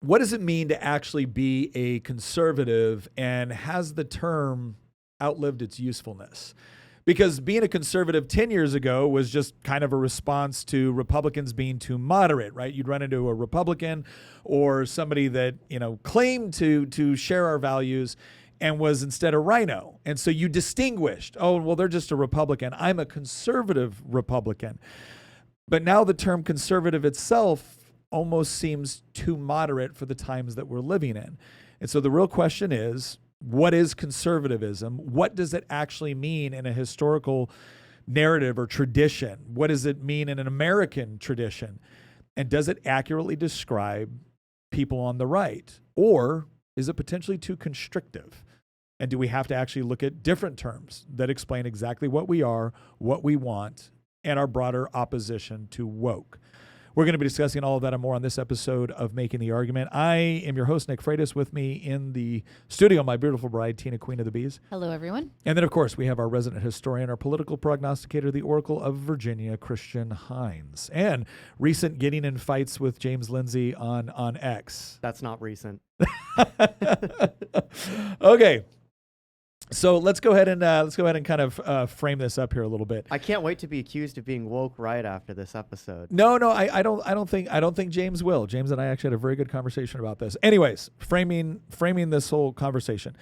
what does it mean to actually be a conservative, and has the term outlived its usefulness? Because being a conservative 10 years ago was just kind of a response to Republicans being too moderate, right? You'd run into a Republican or somebody that, claimed to share our values and was instead a rhino. And so you distinguished, oh, well, they're just a Republican. I'm a conservative Republican. But now the term conservative itself almost seems too moderate for the times that we're living in. And so the real question is, what is conservatism? What does it actually mean in a historical narrative or tradition? What does it mean in an American tradition? And does it accurately describe people on the right? Or is it potentially too constrictive? And do we have to actually look at different terms that explain exactly what we are, what we want, and our broader opposition to woke? We're going to be discussing all of that and more on this episode of Making the Argument. I am your host, Nick Freitas. With me in the studio, my beautiful bride, Tina, Queen of the Bees. Hello, everyone. And then, of course, we have our resident historian, our political prognosticator, the Oracle of Virginia, Christian Hines. And recent getting in fights with James Lindsay on X. That's not recent. Okay. So let's go ahead and kind of frame this up here a little bit. I can't wait to be accused of being woke right after this episode. No, I don't think James will. James and I actually had a very good conversation about this. Anyways, framing this whole conversation,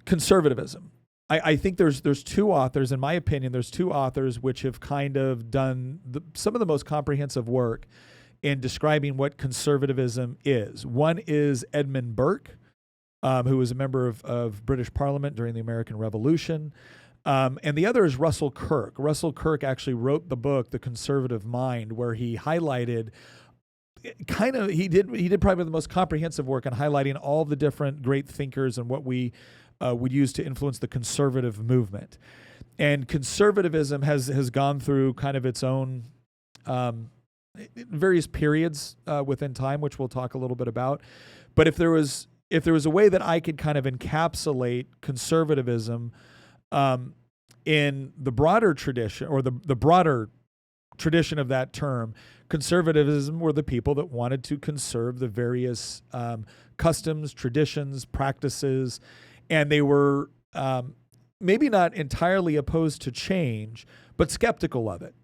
conservatism. I think there's two authors, in my opinion, there's two authors which have kind of done some of the most comprehensive work in describing what conservatism is. One is Edmund Burke, who was a member of British Parliament during the American Revolution. And the other is Russell Kirk. Russell Kirk actually wrote the book, The Conservative Mind, where he highlighted he did probably the most comprehensive work on highlighting all the different great thinkers and what we would use to influence the conservative movement. And conservatism has gone through kind of its own various periods within time, which we'll talk a little bit about. But if there was a way that I could kind of encapsulate conservatism in the broader tradition, or the broader tradition of that term, conservatism were the people that wanted to conserve the various customs, traditions, practices, and they were maybe not entirely opposed to change, but skeptical of it.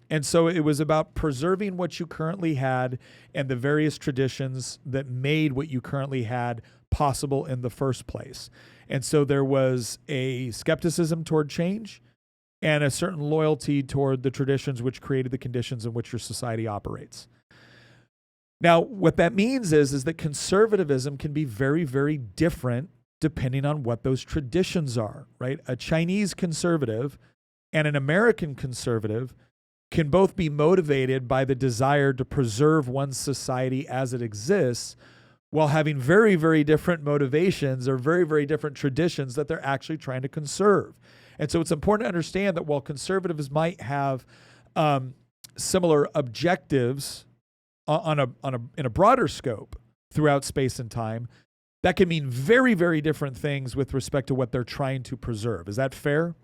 And so it was about preserving what you currently had and the various traditions that made what you currently had possible in the first place. And so there was a skepticism toward change and a certain loyalty toward the traditions which created the conditions in which your society operates. Now, what that means is that conservatism can be very, very different depending on what those traditions are, right? A Chinese conservative and an American conservative can both be motivated by the desire to preserve one's society as it exists, while having very, very different motivations or very, very different traditions that they're actually trying to conserve. And so it's important to understand that while conservatives might have similar objectives in a broader scope throughout space and time, that can mean very, very different things with respect to what they're trying to preserve. Is that fair?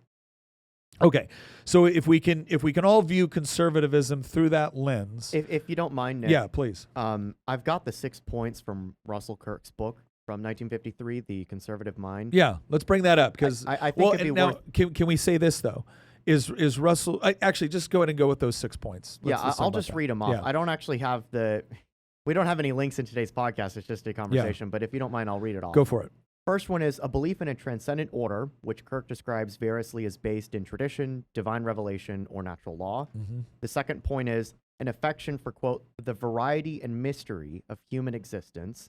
Okay, so if we can all view conservatism through that lens, if you don't mind, Nick, yeah, please. I've got the 6 points from Russell Kirk's book from 1953, The Conservative Mind. Yeah, let's bring that up because I think it'd be now worth. Can we say this though? Is Russell actually just go ahead and go with those 6 points? I'll just read them off. Yeah. I don't actually have we don't have any links in today's podcast. It's just a conversation. But if you don't mind, I'll read it off. Go for it. First one is a belief in a transcendent order, which Kirk describes variously as based in tradition, divine revelation, or natural law. Mm-hmm. The second point is an affection for, quote, the variety and mystery of human existence.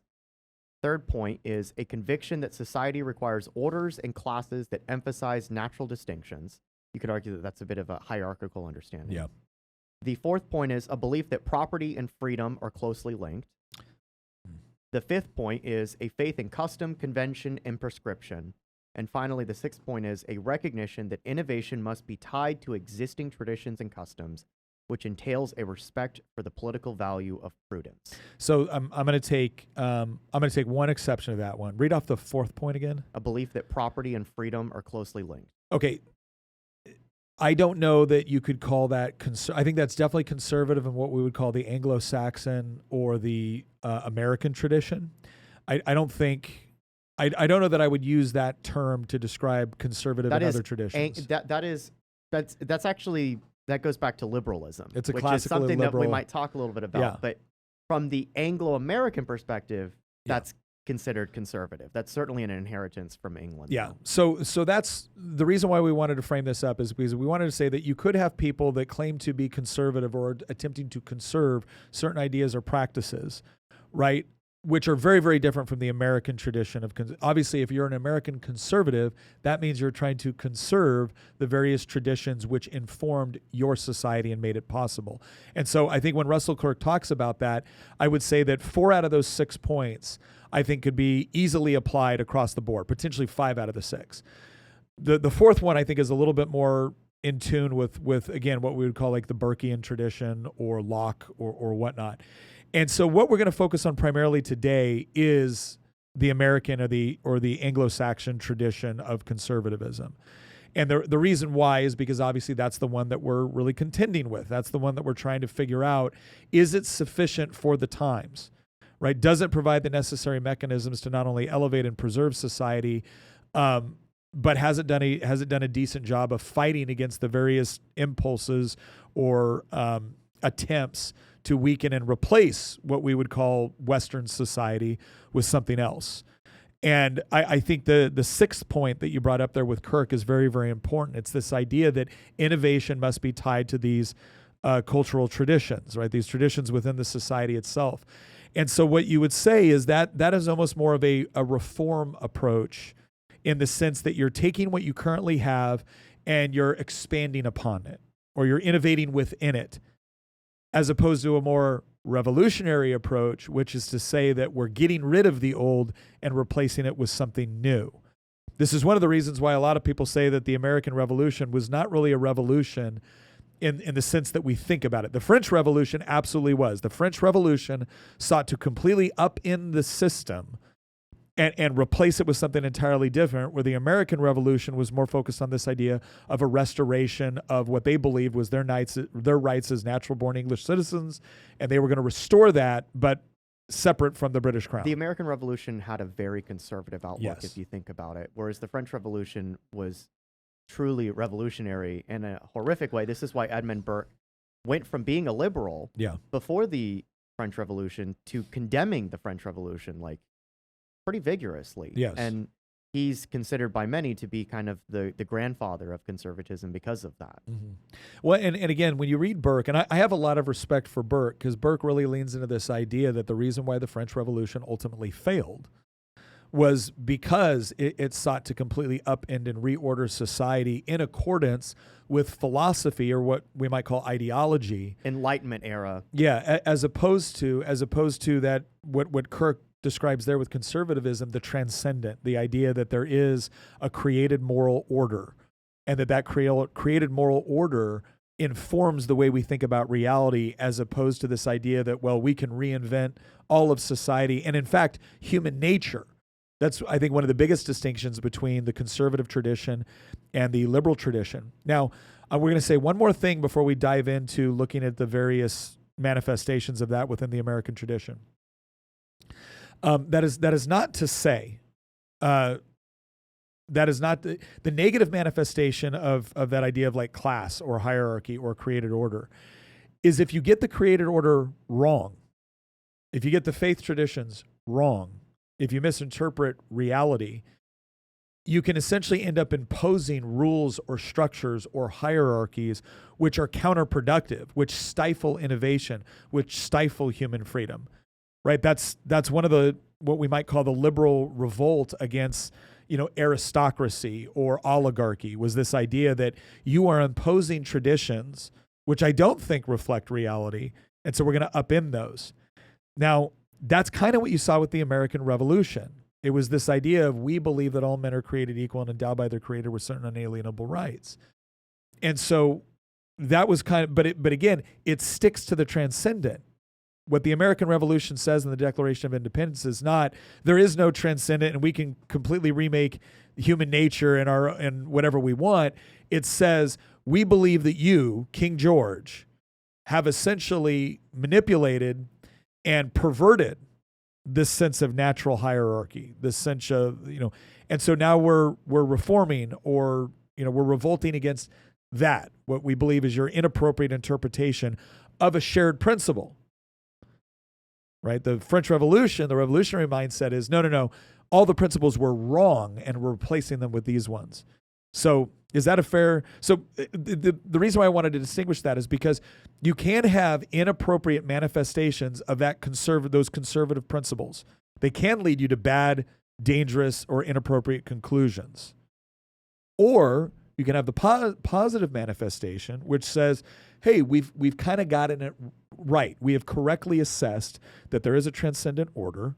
Third point is a conviction that society requires orders and classes that emphasize natural distinctions. You could argue that that's a bit of a hierarchical understanding. Yeah. The fourth point is a belief that property and freedom are closely linked. The fifth point is a faith in custom, convention, and prescription. And finally, the sixth point is a recognition that innovation must be tied to existing traditions and customs, which entails a respect for the political value of prudence. So I'm going to take one exception to that one. Read off the fourth point again. A belief that property and freedom are closely linked. Okay. I don't know that you could call that I think that's definitely conservative in what we would call the Anglo-Saxon or the American tradition. I don't think I don't know that I would use that term to describe conservative in other traditions. That's actually, that goes back to liberalism. It's a which classical is something liberal, that we might talk a little bit about. Yeah. But from the Anglo-American perspective, Yeah. that's considered conservative. That's certainly an inheritance from England. Yeah. though. So that's the reason why we wanted to frame this up, is because we wanted to say that you could have people that claim to be conservative or attempting to conserve certain ideas or practices, right? Which are very, very different from the American tradition of obviously, if you're an American conservative, that means you're trying to conserve the various traditions which informed your society and made it possible. And so I think when Russell Kirk talks about that, I would say that 4 out of those 6 points I think could be easily applied across the board, potentially 5 out of the 6. The fourth one I think is a little bit more in tune with again, what we would call like the Burkean tradition or Locke or whatnot. And so what we're going to focus on primarily today is the American or the Anglo-Saxon tradition of conservatism. And the reason why is because obviously that's the one that we're really contending with. That's the one that we're trying to figure out, is it sufficient for the times? Right? Does it provide the necessary mechanisms to not only elevate and preserve society, but has it done a decent job of fighting against the various impulses or attempts to weaken and replace what we would call Western society with something else? And I think the 6th point that you brought up there with Kirk is very, very important. It's this idea that innovation must be tied to these cultural traditions, right? These traditions within the society itself. And so what you would say is that is almost more of a reform approach, in the sense that you're taking what you currently have and you're expanding upon it, or you're innovating within it, as opposed to a more revolutionary approach, which is to say that we're getting rid of the old and replacing it with something new. This is one of the reasons why a lot of people say that the American Revolution was not really a revolution in the sense that we think about it. The French Revolution absolutely was. The French Revolution sought to completely upend the system and replace it with something entirely different, where the American Revolution was more focused on this idea of a restoration of what they believed was their rights as natural-born English citizens, and they were going to restore that, but separate from the British Crown. The American Revolution had a very conservative outlook, Yes. if you think about it, whereas the French Revolution was truly revolutionary in a horrific way. This is why Edmund Burke went from being a liberal before the French Revolution to condemning the French Revolution, like, pretty vigorously. Yes. And he's considered by many to be kind of the grandfather of conservatism because of that. Mm-hmm. Well, and again, when you read Burke, and I have a lot of respect for Burke, because Burke really leans into this idea that the reason why the French Revolution ultimately failed was because it sought to completely upend and reorder society in accordance with philosophy, or what we might call ideology. Enlightenment era. Yeah, as opposed to that what Kirk describes there with conservatism, the transcendent, the idea that there is a created moral order, and that created moral order informs the way we think about reality, as opposed to this idea that, well, we can reinvent all of society and, in fact, human nature. That's, I think, one of the biggest distinctions between the conservative tradition and the liberal tradition. Now, we're going to say one more thing before we dive into looking at the various manifestations of that within the American tradition. That is not to say, that is not the negative manifestation of that idea of like class or hierarchy or created order, is if you get the created order wrong, if you get the faith traditions wrong, if you misinterpret reality, you can essentially end up imposing rules or structures or hierarchies which are counterproductive, which stifle innovation, which stifle human freedom. Right? That's one of the what we might call the liberal revolt against, aristocracy or oligarchy, was this idea that you are imposing traditions which I don't think reflect reality, and so we're going to upend those. Now, that's kind of what you saw with the American Revolution. It was this idea of, we believe that all men are created equal and endowed by their Creator with certain unalienable rights. And so that was kind of, but again, it sticks to the transcendent. What the American Revolution says in the Declaration of Independence is not, there is no transcendent and we can completely remake human nature and whatever we want. It says we believe that you, King George, have essentially manipulated and perverted this sense of natural hierarchy, this sense of, and so now we're reforming, or, we're revolting against that, what we believe is your inappropriate interpretation of a shared principle, right? The French Revolution, the revolutionary mindset is, no, all the principles were wrong and we're replacing them with these ones. So is that a fair? So the reason why I wanted to distinguish that is because you can have inappropriate manifestations of those conservative principles. They can lead you to bad, dangerous, or inappropriate conclusions. Or you can have the positive manifestation, which says, hey, we've kind of gotten it right. We have correctly assessed that there is a transcendent order,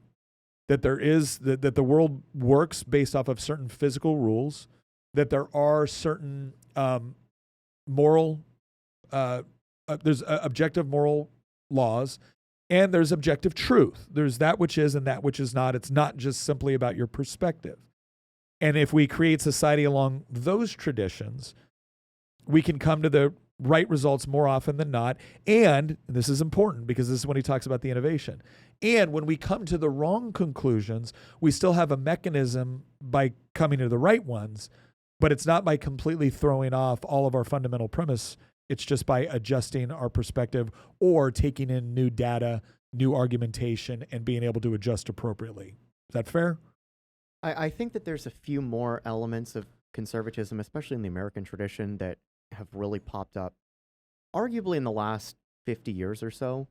that that the world works based off of certain physical rules, that there are certain moral, there's objective moral laws, and there's objective truth. There's that which is and that which is not. It's not just simply about your perspective. And if we create society along those traditions, we can come to the right results more often than not. And this is important because this is when he talks about the innovation. And when we come to the wrong conclusions, we still have a mechanism by coming to the right ones, but it's not by completely throwing off all of our fundamental premise. It's just by adjusting our perspective or taking in new data, new argumentation, and being able to adjust appropriately. Is that fair? I think that there's a few more elements of conservatism, especially in the American tradition, that have really popped up, arguably in the last 50 years or so,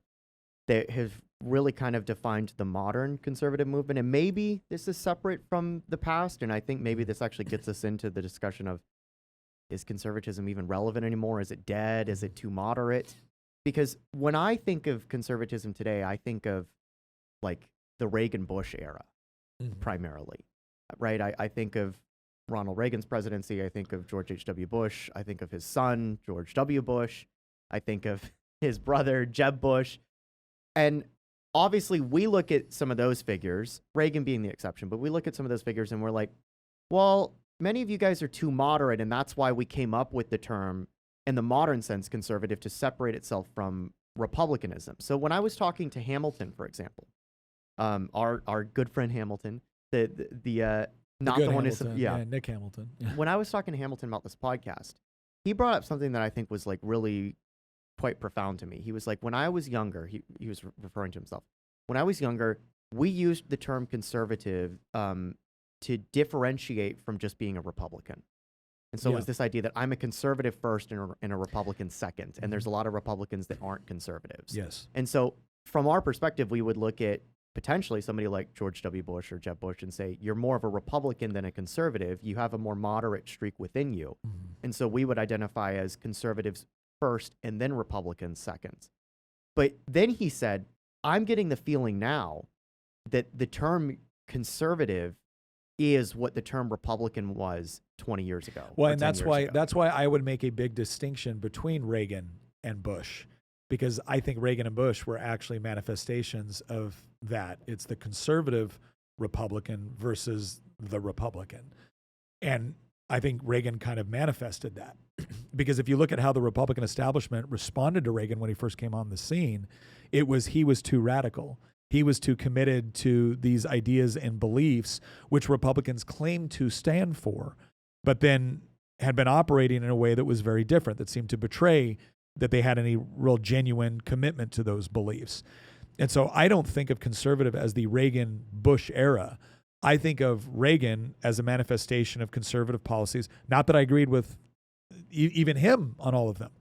that have really kind of defined the modern conservative movement. And maybe this is separate from the past, and I think maybe this actually gets us into the discussion of, is conservatism even relevant anymore? Is it dead? Is it too moderate? Because when I think of conservatism today, I think of like the Reagan-Bush era, primarily, right? I think of Ronald Reagan's presidency. I think of George H.W. Bush. I think of his son, George W. Bush. I think of his brother, Jeb Bush. And obviously, we look at some of those figures, Reagan being the exception, but we look at some of those figures and we're like, well, many of you guys are too moderate, and that's why we came up with the term, in the modern sense, conservative, to separate itself from republicanism. So when I was talking to Hamilton, for example, our good friend Hamilton, not the one who's, yeah, Nick Hamilton. Yeah. When I was talking to Hamilton about this podcast, he brought up something that I think was like really quite profound to me. He was like, when I was younger, he was referring to himself. When I was younger, we used the term conservative to differentiate from just being a Republican. And so it was this idea that I'm a conservative first and a Republican second. And there's a lot of Republicans that aren't conservatives. Yes. And so from our perspective, we would look at potentially somebody like George W. Bush or Jeb Bush and say, you're more of a Republican than a conservative. You have a more moderate streak within you. And so we would identify as conservatives first and then Republicans second. But then he said, I'm getting the feeling now that the term conservative is what the term Republican was 20 years ago. Well, and that's why I would make a big distinction between Reagan and Bush, because I think Reagan and Bush were actually manifestations of that. It's the conservative Republican versus the Republican. And I think Reagan kind of manifested that. Because if you look at how the Republican establishment responded to Reagan when he first came on the scene, he was too radical. He was too committed to these ideas and beliefs, which Republicans claimed to stand for, but then had been operating in a way that was very different, that seemed to betray that they had any real genuine commitment to those beliefs. And so I don't think of conservative as the Reagan-Bush era. I think of Reagan as a manifestation of conservative policies. Not that I agreed with even him on all of them,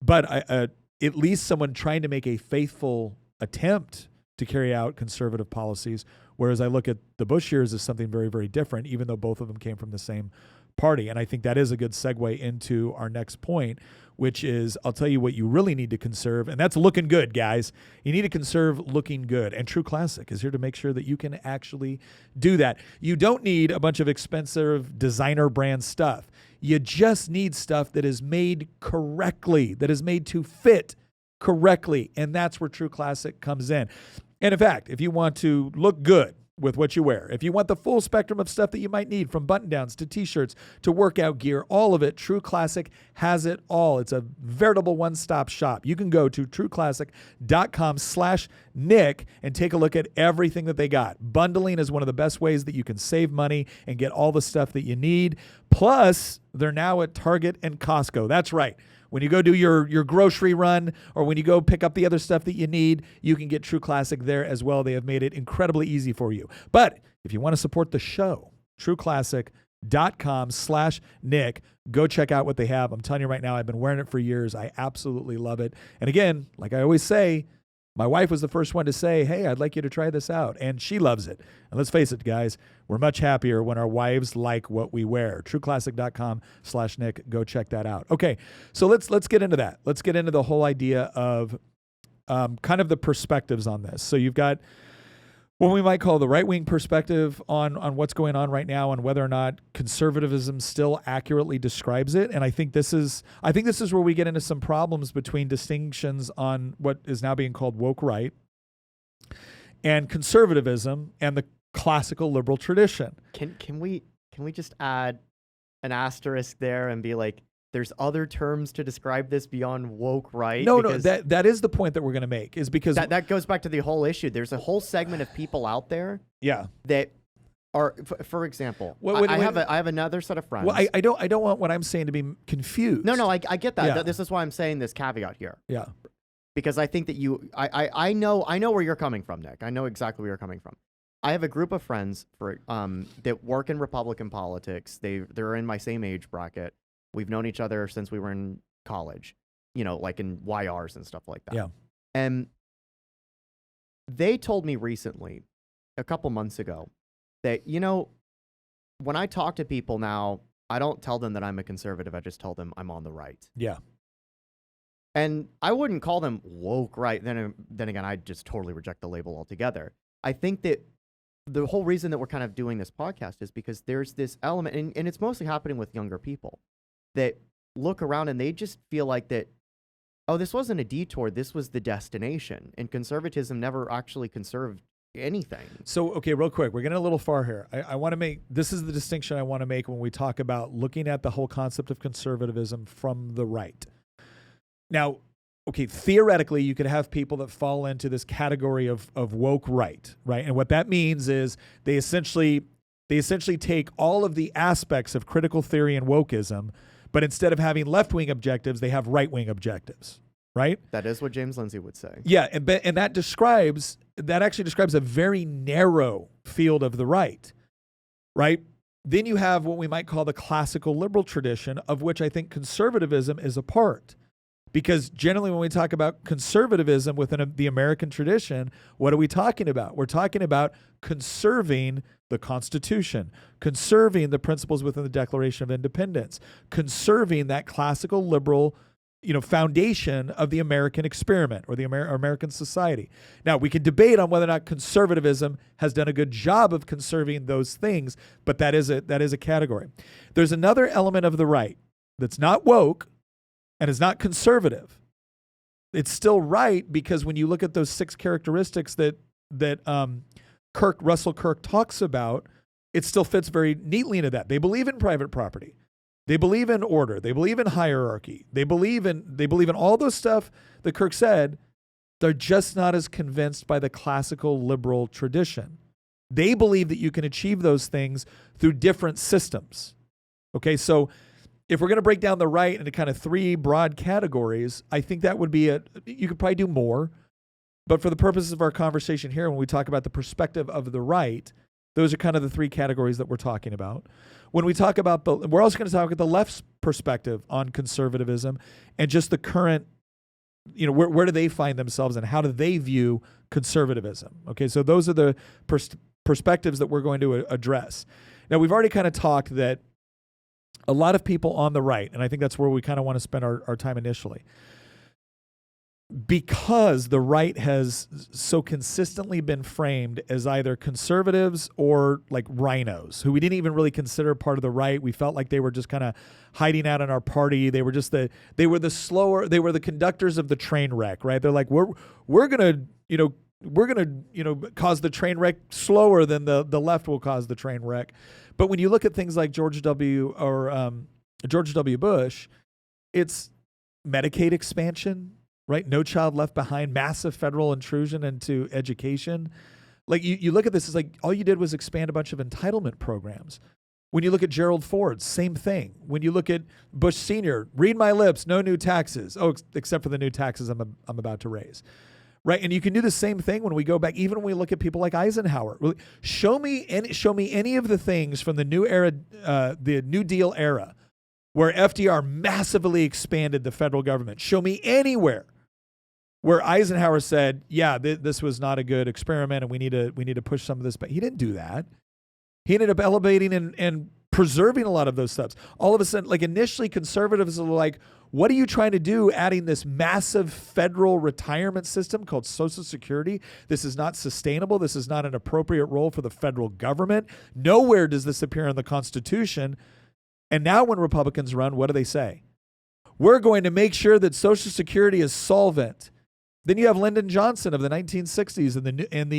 but at least someone trying to make a faithful attempt to carry out conservative policies, whereas I look at the Bush years as something very, very different, even though both of them came from the same party. And I think that is a good segue into our next point, which is, I'll tell you what you really need to conserve, and that's looking good, guys. You need to conserve looking good. And True Classic is here to make sure that you can actually do that. You don't need a bunch of expensive designer brand stuff. You just need stuff that is made correctly, that is made to fit correctly. And that's where True Classic comes in. And in fact, if you want to look good, with what you wear. If you want the full spectrum of stuff that you might need, from button-downs to t-shirts to workout gear, all of it, True Classic has it all. It's a veritable one-stop shop. You can go to trueclassic.com/Nick and take a look at everything that they got. Bundling is one of the best ways that you can save money and get all the stuff that you need. Plus, they're now at Target and Costco. That's right. When you go do your grocery run, or when you go pick up the other stuff that you need, you can get True Classic there as well. They have made it incredibly easy for you. But if you want to support the show, trueclassic.com/Nick, go check out what they have. I'm telling you right now, I've been wearing it for years. I absolutely love it. And again, like I always say, my wife was the first one to say, hey, I'd like you to try this out. And she loves it. And let's face it, guys, we're much happier when our wives like what we wear. trueclassic.com/Nick. Go check that out. Okay, so let's get into that. Let's get into the whole idea of kind of the perspectives on this. So you've got what we might call the right-wing perspective on what's going on right now and whether or not conservatism still accurately describes it. And I think this is where we get into some problems between distinctions on what is now being called woke right and conservatism and the classical liberal tradition. Can we just add an asterisk there and be like, there's other terms to describe this beyond woke right? No, that is the point that we're going to make, is because that goes back to the whole issue. There's a whole segment of people out there that are, for example, I have another set of friends. Well, I don't want what I'm saying to be confused. No, I get that. Yeah. This is why I'm saying this caveat here. Yeah. Because I think that I know where you're coming from, Nick. I know exactly where you're coming from. I have a group of friends that work in Republican politics. They're in my same age bracket. We've known each other since we were in college, like in YRs and stuff like that. Yeah. And they told me recently, a couple months ago, that, when I talk to people now, I don't tell them that I'm a conservative. I just tell them I'm on the right. Yeah. And I wouldn't call them woke right. Then again, I just totally reject the label altogether. I think that the whole reason that we're kind of doing this podcast is because there's this element, and it's mostly happening with younger people, that look around and they just feel like that, oh, this wasn't a detour, this was the destination. And conservatism never actually conserved anything. So, okay, real quick, we're getting a little far here. I want to make, this is the distinction I want to make when we talk about looking at the whole concept of conservatism from the right. Now, okay, theoretically, you could have people that fall into this category of woke right? And what that means is they essentially take all of the aspects of critical theory and wokeism, but instead of having left-wing objectives, they have right-wing objectives, right? That is what James Lindsay would say. Yeah, and that actually describes a very narrow field of the right? Then you have what we might call the classical liberal tradition, of which I think conservatism is a part. Because generally when we talk about conservatism within the American tradition, what are we talking about? We're talking about conserving the Constitution, conserving the principles within the Declaration of Independence, conserving that classical liberal, foundation of the American experiment or the American society. Now, we can debate on whether or not conservatism has done a good job of conserving those things, but that is a category. There's another element of the right that's not woke and is not conservative. It's still right because when you look at those 6 characteristics that Russell Kirk talks about, it still fits very neatly into that. They believe in private property. They believe in order. They believe in hierarchy. They believe in all those stuff that Kirk said. They're just not as convinced by the classical liberal tradition. They believe that you can achieve those things through different systems. Okay, so if we're going to break down the right into kind of 3 broad categories, I think that would be you could probably do more. But for the purposes of our conversation here, when we talk about the perspective of the right, those are kind of the 3 categories that we're talking about. When we talk about we're also going to talk about the left's perspective on conservatism and just the current, where do they find themselves and how do they view conservatism? Okay, so those are the perspectives that we're going to address. Now, we've already kind of talked that a lot of people on the right, and I think that's where we kind of want to spend our time initially, because the right has so consistently been framed as either conservatives or like rhinos, who we didn't even really consider part of the right. We felt like they were just kind of hiding out in our party. They were just the conductors of the train wreck, right? They're like, we're gonna, cause the train wreck slower than the left will cause the train wreck. But when you look at things like George W. Bush, it's Medicaid expansion, right? No Child Left Behind, massive federal intrusion into education. Like you look at this, it's like all you did was expand a bunch of entitlement programs. When you look at Gerald Ford, same thing. When you look at Bush Sr., read my lips, no new taxes. Oh, except for the new taxes I'm about to raise. Right, and you can do the same thing when we go back. Even when we look at people like Eisenhower, show me any of the things from the the New Deal era, where FDR massively expanded the federal government. Show me anywhere where Eisenhower said, "Yeah, this was not a good experiment, and we need to push some of this." But he didn't do that. He ended up elevating and preserving a lot of those steps. All of a sudden, like initially, conservatives were like, what are you trying to do adding this massive federal retirement system called Social Security? This is not sustainable. This is not an appropriate role for the federal government. Nowhere does this appear in the Constitution. And now when Republicans run, what do they say? We're going to make sure that Social Security is solvent. Then you have Lyndon Johnson of the 1960s and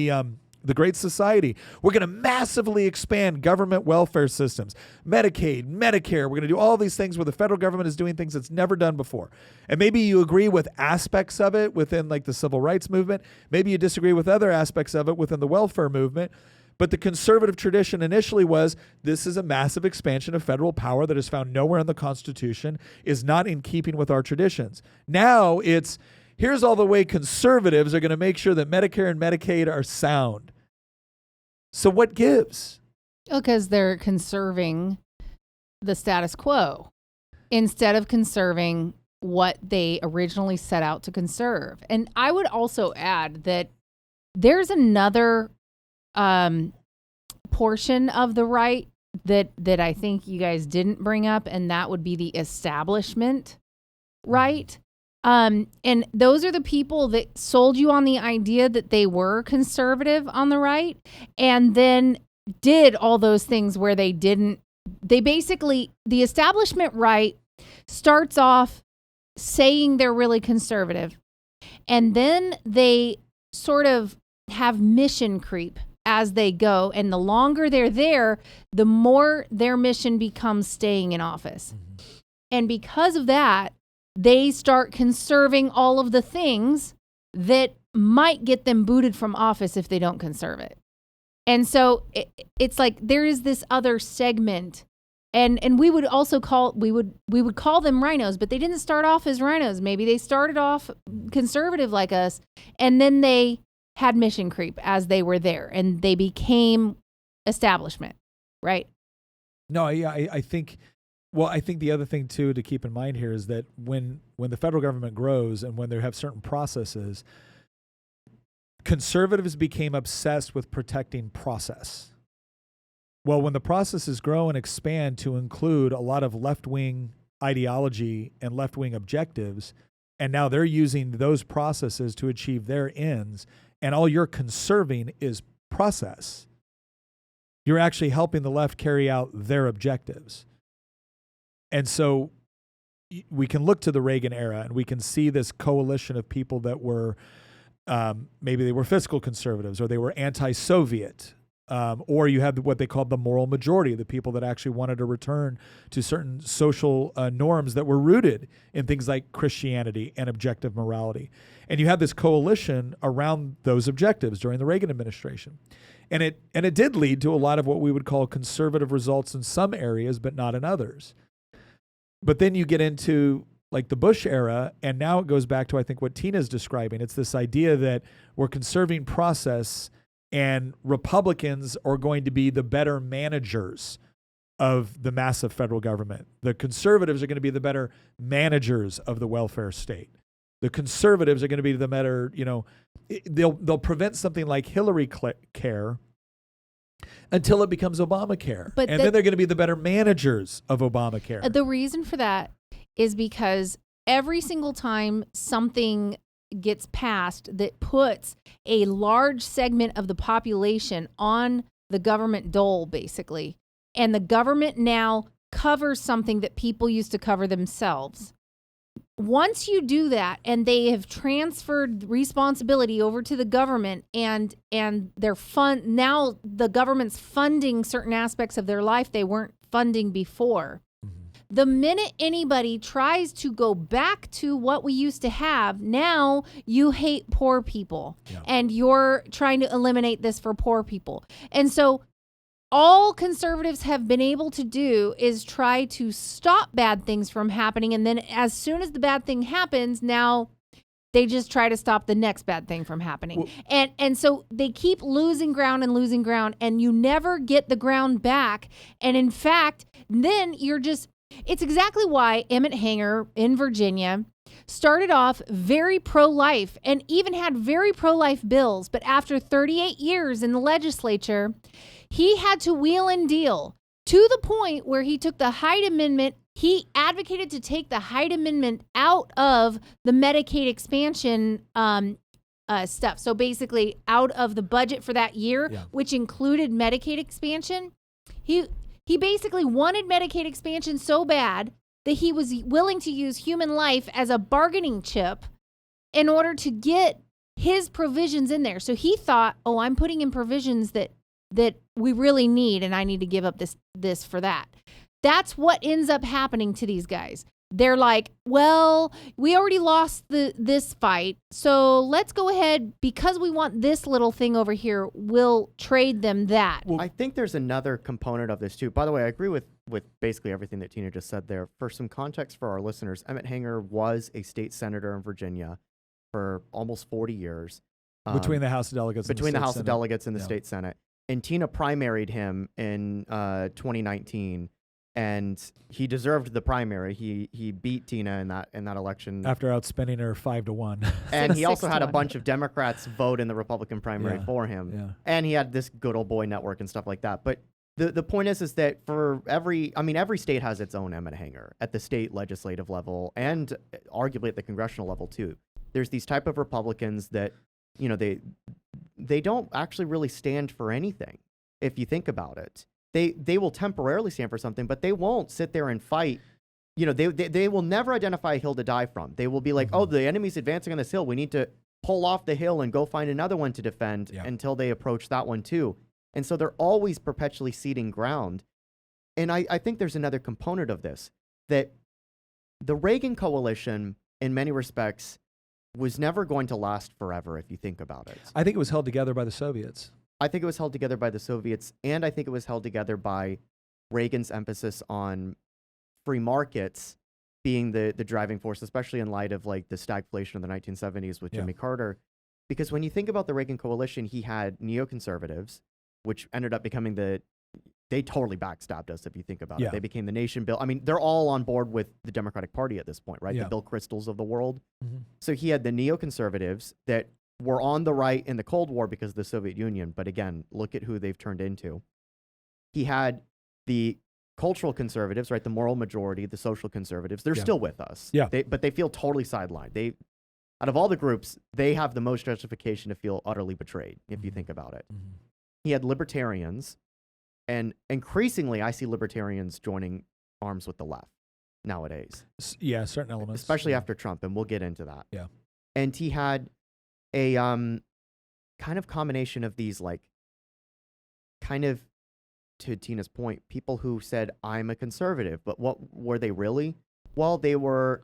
the Great Society. We're going to massively expand government welfare systems, Medicaid, Medicare. We're going to do all these things where the federal government is doing things it's never done before. And maybe you agree with aspects of it within like the civil rights movement. Maybe you disagree with other aspects of it within the welfare movement. But the conservative tradition initially was this is a massive expansion of federal power that is found nowhere in the Constitution, is not in keeping with our traditions. Now it's here's all the way conservatives are going to make sure that Medicare and Medicaid are sound. So what gives? Because they're conserving the status quo instead of conserving what they originally set out to conserve. And I would also add that there's another portion of the right that I think you guys didn't bring up, and that would be the establishment right. And those are the people that sold you on the idea that they were conservative on the right and then did all those things where they basically, the establishment right starts off saying they're really conservative. And then they sort of have mission creep as they go. And the longer they're there, the more their mission becomes staying in office. Mm-hmm. And because of that, they start conserving all of the things that might get them booted from office if they don't conserve it. And so it's like there is this other segment, and we would also call them rhinos, but they didn't start off as rhinos. Maybe they started off conservative like us, and then they had mission creep as they were there, and they became establishment, right? No, yeah, I think. Well, I think the other thing, too, to keep in mind here is that when the federal government grows and when they have certain processes, conservatives became obsessed with protecting process. Well, when the processes grow and expand to include a lot of left-wing ideology and left-wing objectives, and now they're using those processes to achieve their ends, and all you're conserving is process, you're actually helping the left carry out their objectives. And so we can look to the Reagan era and we can see this coalition of people that were, maybe they were fiscal conservatives or they were anti-Soviet, or you have what they called the moral majority, the people that actually wanted to return to certain social norms that were rooted in things like Christianity and objective morality. And you have this coalition around those objectives during the Reagan administration. And it did lead to a lot of what we would call conservative results in some areas, but not in others. But then you get into like the Bush era, and now it goes back to, I think, what Tina's describing. It's this idea that we're conserving process and Republicans are going to be the better managers of the massive federal government. The conservatives are going to be the better managers of the welfare state. The conservatives are going to be the better, they'll prevent something like Hillary care until it becomes Obamacare. Then they're going to be the better managers of Obamacare. The reason for that is because every single time something gets passed that puts a large segment of the population on the government dole, basically, and the government now covers something that people used to cover themselves, once you do that and they have transferred responsibility over to the government and their now the government's funding certain aspects of their life they weren't funding before. The minute anybody tries to go back to what we used to have, now you hate poor people and you're trying to eliminate this for poor people. And so all conservatives have been able to do is try to stop bad things from happening. And then as soon as the bad thing happens, now they just try to stop the next bad thing from happening. And so they keep losing ground, and you never get the ground back. And in fact, then it's exactly why Emmett Hanger in Virginia started off very pro-life and even had very pro-life bills. But after 38 years in the legislature, he had to wheel and deal to the point where he took the Hyde Amendment. He advocated to take the Hyde Amendment out of the Medicaid expansion stuff. So basically out of the budget for that year, which included Medicaid expansion. He basically wanted Medicaid expansion so bad that he was willing to use human life as a bargaining chip in order to get his provisions in there. So he thought, oh, I'm putting in provisions that we really need, and I need to give up this for that. That's what ends up happening to these guys. They're like, well, we already lost this fight, so let's go ahead, because we want this little thing over here, we'll trade them that. Well, I think there's another component of this too. By the way, I agree with basically everything that Tina just said there. For some context for our listeners, Emmett Hanger was a state senator in Virginia for almost 40 years. Between the House of Delegates and between the the House State of Senate. Delegates and the state Senate. And Tina primaried him in 2019. And he deserved the primary. He beat Tina in that election After outspending her 5-1. And he also had a 6-1. bunch of Democrats vote in the Republican primary for him. Yeah. And he had this good old boy network and stuff like that. But the point is that for every state has its own Emmett Hanger at the state legislative level and arguably at the congressional level too. There's these type of Republicans that, they don't actually really stand for anything if you think about it. They will temporarily stand for something, but they won't sit there and fight. They will never identify a hill to die from. They will be like, oh, the enemy's advancing on this hill. We need to pull off the hill and go find another one to defend until they approach that one too. And so they're always perpetually ceding ground. And I think there's another component of this, that the Reagan coalition, in many respects, was never going to last forever if you think about it. I think it was held together by the Soviets. I think it was held together by the Soviets, and I think it was held together by Reagan's emphasis on free markets being the driving force, especially in light of like the stagflation of the 1970s with Jimmy Carter. Because when you think about the Reagan coalition, he had neoconservatives, which ended up becoming they totally backstabbed us if you think about it. They became the Nation Bill. I mean, they're all on board with the Democratic Party at this point, right? The Bill Kristols of the world. So he had the neoconservatives that were on the right in the Cold War because of the Soviet Union. But again, look at who they've turned into. He had the cultural conservatives, right? The moral majority, the social conservatives. They're still with us. But they feel totally sidelined. Out of all the groups, they have the most justification to feel utterly betrayed, if you think about it. He had libertarians, and increasingly I see libertarians joining arms with the left nowadays. Yeah, certain elements. Especially after Trump, and we'll get into that. Yeah. And he had a kind of combination of these, like, kind of, to Tina's point, people who said, I'm a conservative, but what were they really? Well, they were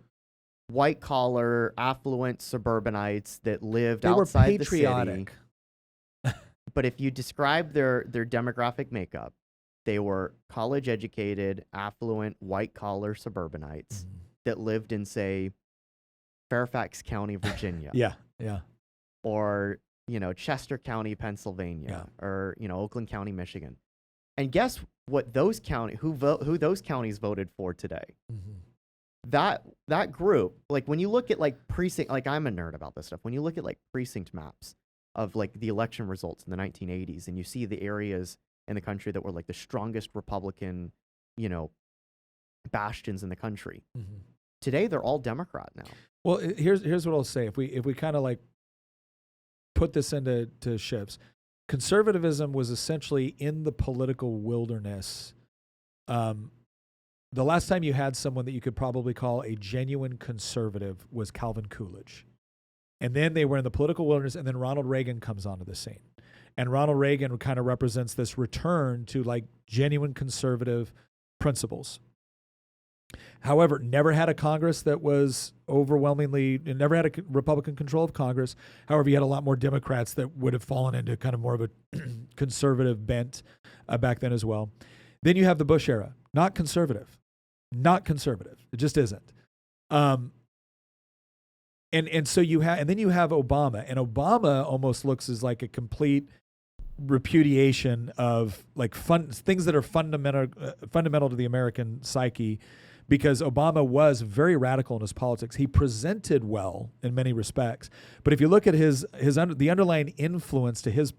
white-collar, affluent suburbanites that lived outside the city. They were patriotic. But if you describe their demographic makeup, they were college-educated, affluent, white-collar suburbanites that lived in, say, Fairfax County, Virginia. Or, Chester County, Pennsylvania. Or, Oakland County, Michigan. And guess what those who those counties voted for today? That group, like when you look at like precinct, like I'm a nerd about this stuff. When you look at like precinct maps of like the election results in the 1980s, and you see the areas in the country that were like the strongest Republican, bastions in the country. Today, they're all Democrat now. Well, here's what I'll say. If we kind of like put this into shifts, conservatism was essentially in the political wilderness the last time you had someone that you could probably call a genuine conservative was Calvin Coolidge. And then they were in the political wilderness, and then Ronald Reagan comes onto the scene. And Ronald Reagan kind of represents this return to like genuine conservative principles. However, never had a Congress that was overwhelmingly, never had a Republican control of Congress. However, you had a lot more Democrats that would have fallen into kind of more of a conservative bent back then as well. Then you have the Bush era, not conservative. It just isn't. And so you have, and then you have Obama, and Obama almost looks as like a complete repudiation of like things that are fundamental to the American psyche, because Obama was very radical in his politics. He presented well in many respects, but if you look at the underlying influence to his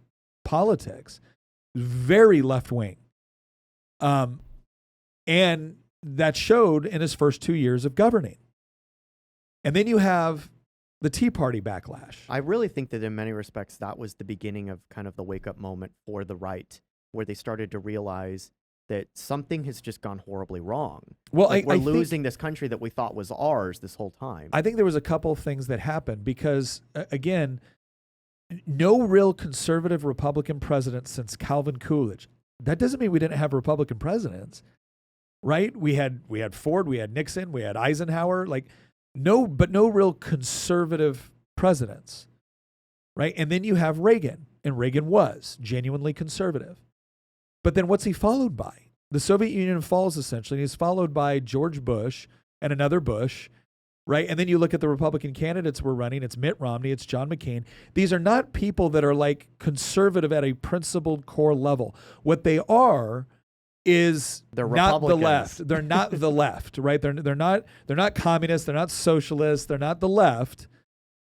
politics, very left wing, and that showed in his first 2 years of governing. And then you have the Tea Party backlash. I really think that in many respects, that was the beginning of kind of the wake-up moment for the right, where they started to realize that something has just gone horribly wrong. Well, we're losing this country that we thought was ours this whole time. I think there was a couple of things that happened because, again, no real conservative Republican president since Calvin Coolidge. That doesn't mean we didn't have Republican presidents, right? We had Ford, we had Nixon, we had Eisenhower, no real conservative presidents, right? And then you have Reagan, and Reagan was genuinely conservative. But then what's he followed by? The Soviet Union falls essentially, and he's followed by George Bush and another Bush, right? And then you look at the Republican candidates we're running. It's Mitt Romney, it's John McCain. These are not people that are like conservative at a principled core level. What they are is not the left. They're not the left, right? They're not communists. They're not socialists. They're not the left,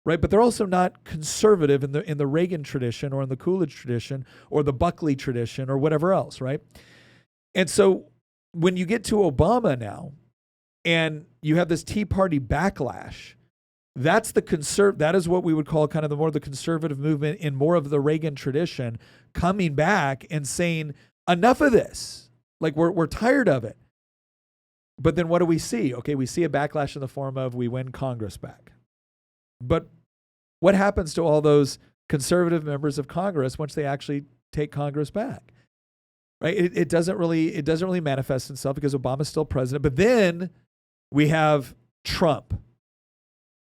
right? But they're also not conservative in the Reagan tradition or in the Coolidge tradition or the Buckley tradition or whatever else, right? And so when you get to Obama now, and you have this Tea Party backlash, that is what we would call kind of the conservative movement in more of the Reagan tradition coming back and saying, enough of this. Like we're tired of it. But then what do we see? Okay, we see a backlash in the form of we win Congress back. But what happens to all those conservative members of Congress once they actually take Congress back? Right? It doesn't really manifest itself because Obama's still president. But then we have Trump.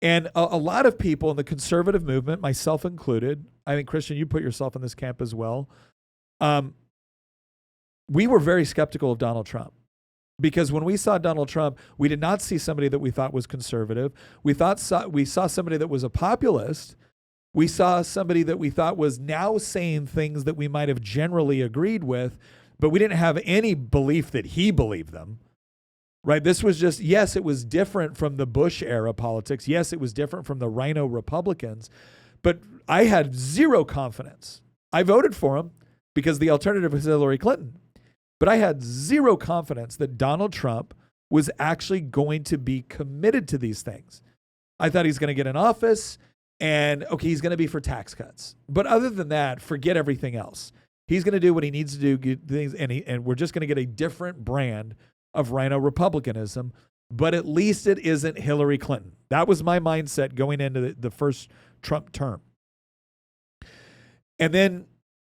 And a lot of people in the conservative movement, myself included, I think, Christian, you put yourself in this camp as well. We were very skeptical of Donald Trump because when we saw Donald Trump, we did not see somebody that we thought was conservative. We saw somebody that was a populist. We saw somebody that we thought was now saying things that we might have generally agreed with, but we didn't have any belief that he believed them. Right? This was just, yes, it was different from the Bush era politics. Yes, it was different from the Rhino Republicans, but I had zero confidence. I voted for him because the alternative was Hillary Clinton. But I had zero confidence that Donald Trump was actually going to be committed to these things. I thought he's going to get in office and, okay, he's going to be for tax cuts. But other than that, forget everything else. He's going to do what he needs to do, get things, and we're just going to get a different brand of Rhino Republicanism, but at least it isn't Hillary Clinton. That was my mindset going into the first Trump term. And then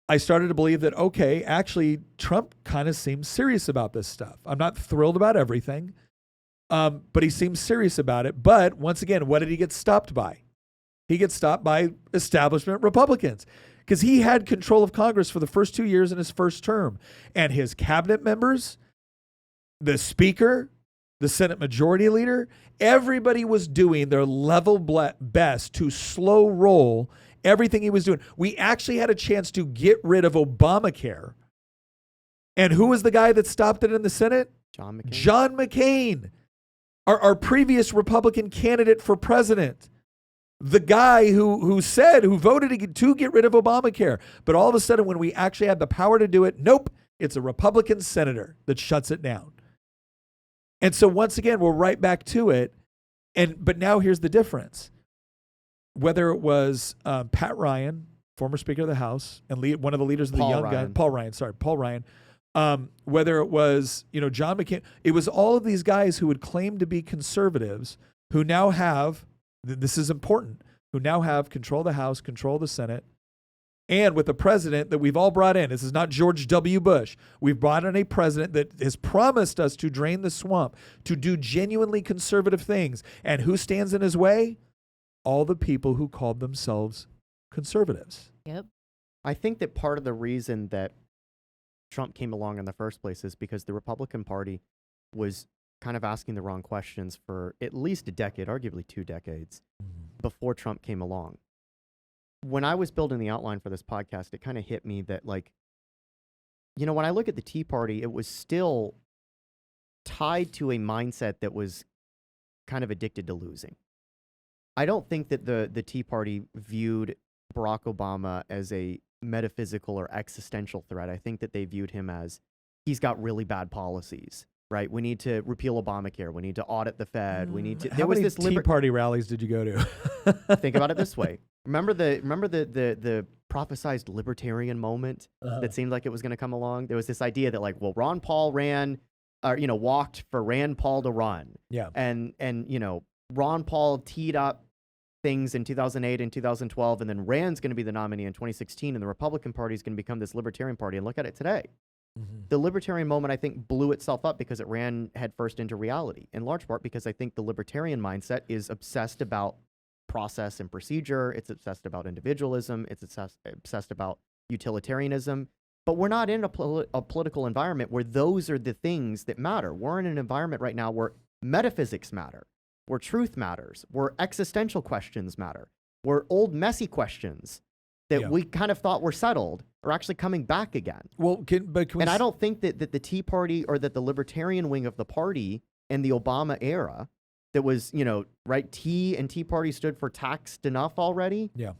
I started to believe that, okay, actually, Trump kind of seems serious about this stuff. I'm not thrilled about everything, but he seems serious about it. But once again, what did he get stopped by? He gets stopped by establishment Republicans because he had control of Congress for the first 2 years in his first term. And his cabinet members, the speaker, the Senate majority leader, everybody was doing their level best to slow roll everything he was doing. We actually had a chance to get rid of Obamacare. And who was the guy that stopped it in the Senate? John McCain. John McCain, our previous Republican candidate for president. The guy who voted to get rid of Obamacare. But all of a sudden, when we actually had the power to do it, nope, it's a Republican senator that shuts it down. And so once again, we're right back to it. But now here's the difference. Whether it was Pat Ryan, former Speaker of the House, and one of the leaders of the Young Guns, Paul Ryan, Whether it was, John McCain, it was all of these guys who would claim to be conservatives who now have, this is important, who now have control of the House, control of the Senate, and with a president that we've all brought in. This is not George W. Bush. We've brought in a president that has promised us to drain the swamp, to do genuinely conservative things. And who stands in his way? All the people who called themselves conservatives. Yep. I think that part of the reason that Trump came along in the first place is because the Republican Party was kind of asking the wrong questions for at least a decade, arguably 2 decades, before Trump came along. When I was building the outline for this podcast, it kind of hit me that, like, when I look at the Tea Party, it was still tied to a mindset that was kind of addicted to losing. I don't think that the Tea Party viewed Barack Obama as a metaphysical or existential threat. I think that they viewed him as, he's got really bad policies, right? We need to repeal Obamacare. We need to audit the Fed. We need to. How many Tea Party rallies did you go to? Think about it this way. Remember the prophesized libertarian moment that seemed like it was going to come along? There was this idea that, like, well, Ron Paul walked for Rand Paul to run. Yeah. And Ron Paul teed up things in 2008 and 2012, and then Rand's going to be the nominee in 2016, and the Republican Party is going to become this libertarian party. And look at it today. The libertarian moment, I think, blew itself up because it ran headfirst into reality, in large part because I think the libertarian mindset is obsessed about process and procedure. It's obsessed about individualism. It's obsessed about utilitarianism. But we're not in a political environment where those are the things that matter. We're in an environment right now where metaphysics matter, where truth matters, where existential questions matter, where old messy questions that we kind of thought were settled are actually coming back again. Well, and I don't think that the Tea Party or that the libertarian wing of the party in the Obama era that was, right, Tea and Tea Party stood for taxed enough already. Yeah.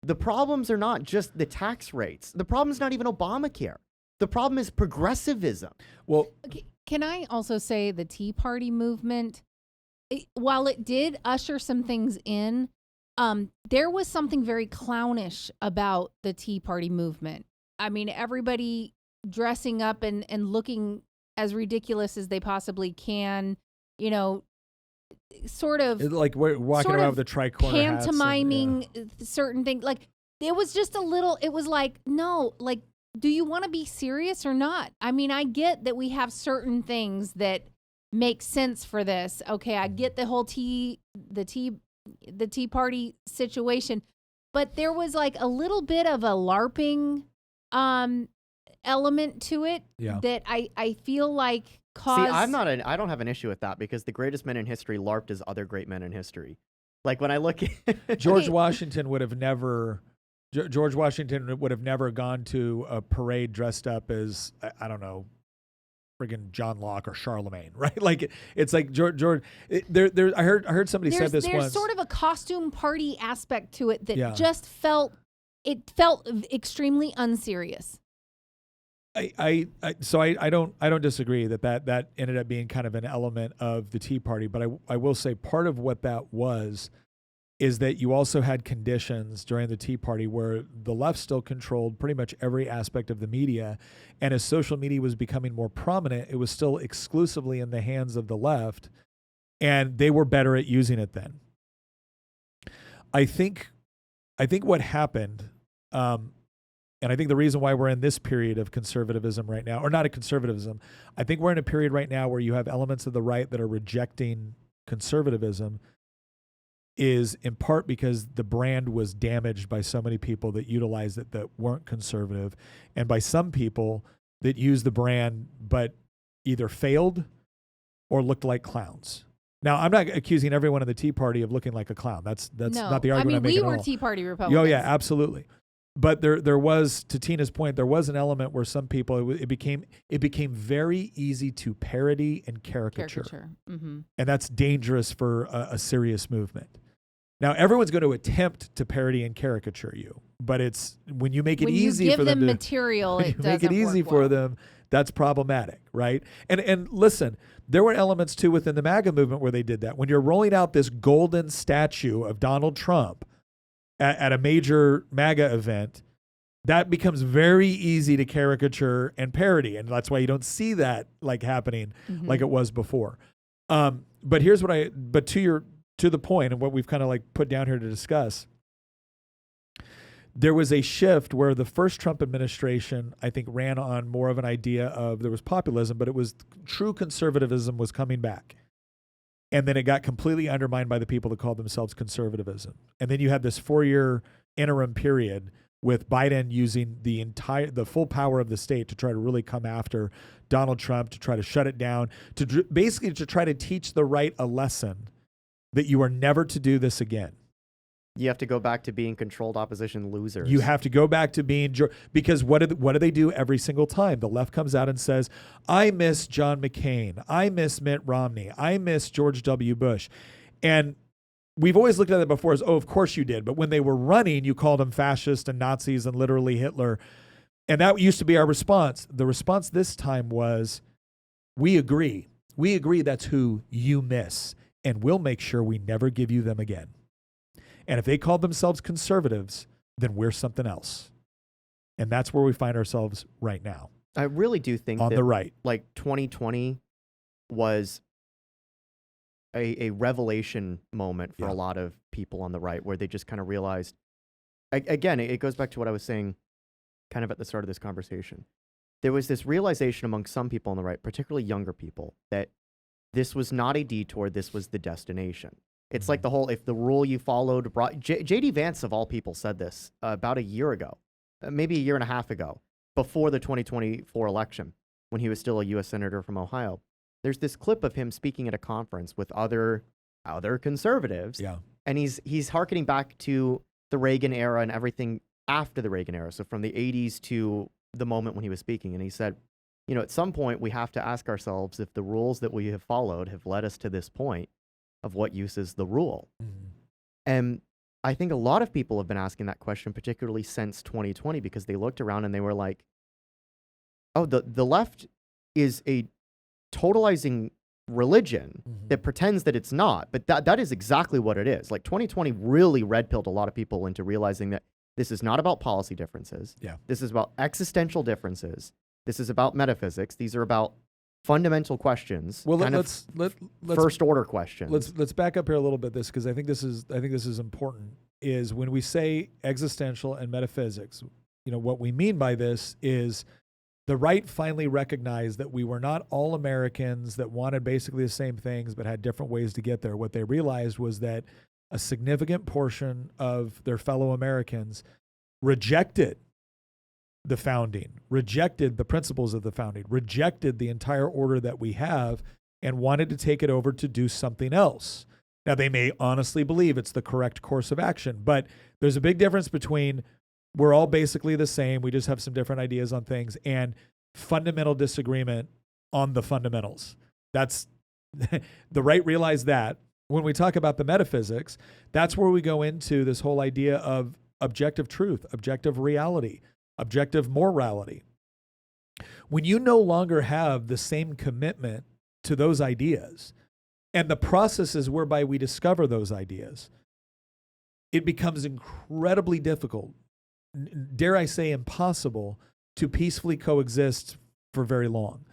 The problems are not just the tax rates. The problem is not even Obamacare. The problem is progressivism. Well, okay, can I also say the Tea Party movement, while it did usher some things in, there was something very clownish about the Tea Party movement. I mean, everybody dressing up and looking as ridiculous as they possibly can, sort of like we're walking around with the tricorner hats pantomiming certain things. Like, it was just a little, it was like, no, like, do you want to be serious or not? I mean, I get that we have certain things that make sense for this. Okay, I get the whole Tea Party situation, but there was like a little bit of a LARPing element to it that I feel like caused. See, I don't have an issue with that because the greatest men in history LARPed as other great men in history. Like, when I look at George Washington would have never gone to a parade dressed up as, I don't know, friggin' John Locke or Charlemagne, right? Like, it's like George. I heard somebody said this there's once. Sort of a costume party aspect to it that just felt extremely unserious. I don't disagree that ended up being kind of an element of the Tea Party, but I will say part of what that was is that you also had conditions during the Tea Party where the left still controlled pretty much every aspect of the media, and as social media was becoming more prominent, it was still exclusively in the hands of the left, and they were better at using it then. I think what happened, and I think the reason why we're in this period of conservatism right now, or not a conservatism, I think we're in a period right now where you have elements of the right that are rejecting conservatism, is in part because the brand was damaged by so many people that utilized it that weren't conservative, and by some people that used the brand but either failed or looked like clowns. Now, I'm not accusing everyone in the Tea Party of looking like a clown. That's not the argument I'm making at all. We were Tea Party Republicans. Oh, yeah, absolutely. But there was, to Tina's point, there was an element where some people, it became very easy to parody and caricature. Mm-hmm. And that's dangerous for a serious movement. Now, everyone's going to attempt to parody and caricature you, but it's when you make it easy for them to material, it doesn't make it easy for them, that's problematic, right? And listen, there were elements too within the MAGA movement where they did that. When you're rolling out this golden statue of Donald Trump at a major MAGA event, that becomes very easy to caricature and parody. And that's why you don't see that like happening like it was before. But here's what to the point and what we've kind of like put down here to discuss. There was a shift where the first Trump administration, I think, ran on more of an idea of there was populism, but it was true conservatism was coming back. And then it got completely undermined by the people that called themselves conservatism. And then you had this 4-year interim period with Biden using the full power of the state to try to really come after Donald Trump, to try to shut it down, basically to try to teach the right a lesson that you are never to do this again. You have to go back to being controlled opposition losers. You have to go back to being, because what do they do every single time? The left comes out and says, I miss John McCain. I miss Mitt Romney. I miss George W. Bush. And we've always looked at it before as, oh, of course you did. But when they were running, you called them fascist and Nazis and literally Hitler. And that used to be our response. The response this time was, we agree. We agree that's who you miss. And we'll make sure we never give you them again. And if they called themselves conservatives, then we're something else. And that's where we find ourselves right now. I really do think on that, the right, like 2020 was a revelation moment for a lot of people on the right, where they just kind of realized, again, it goes back to what I was saying kind of at the start of this conversation. There was this realization among some people on the right, particularly younger people, that this was not a detour, this was the destination. It's like the whole, if the rule you followed brought, J.D. Vance of all people said this about a year ago, maybe a year and a half ago, before the 2024 election, when he was still a U.S. Senator from Ohio. There's this clip of him speaking at a conference with other conservatives. Yeah. And he's hearkening back to the Reagan era and everything after the Reagan era. So from the 80s to the moment when he was speaking. And he said, you know, at some point we have to ask ourselves if the rules that we have followed have led us to this point of what use is the rule. And I think a lot of people have been asking that question, particularly since 2020, because they looked around and they were like, oh, the left is a totalizing religion that pretends that it's not. But that is exactly what it is. Like 2020 really red-pilled a lot of people into realizing that this is not about policy differences. Yeah. This is about existential differences. This is about metaphysics. These are about fundamental questions. Well, let's first order questions. Let's back up here a little bit. Because I think this is important. Is when we say existential and metaphysics, you know, what we mean by this is the right finally recognized that we were not all Americans that wanted basically the same things but had different ways to get there. What they realized was that a significant portion of their fellow Americans rejected the founding, rejected the principles of the founding, rejected the entire order that we have, and wanted to take it over to do something else. Now, they may honestly believe it's the correct course of action, but there's a big difference between we're all basically the same, we just have some different ideas on things, and fundamental disagreement on the fundamentals. That's the right realize that. When we talk about the metaphysics, that's where we go into this whole idea of objective truth, objective reality, objective morality. When you no longer have the same commitment to those ideas and the processes whereby we discover those ideas, it becomes incredibly difficult, dare I say impossible, to peacefully coexist for very long.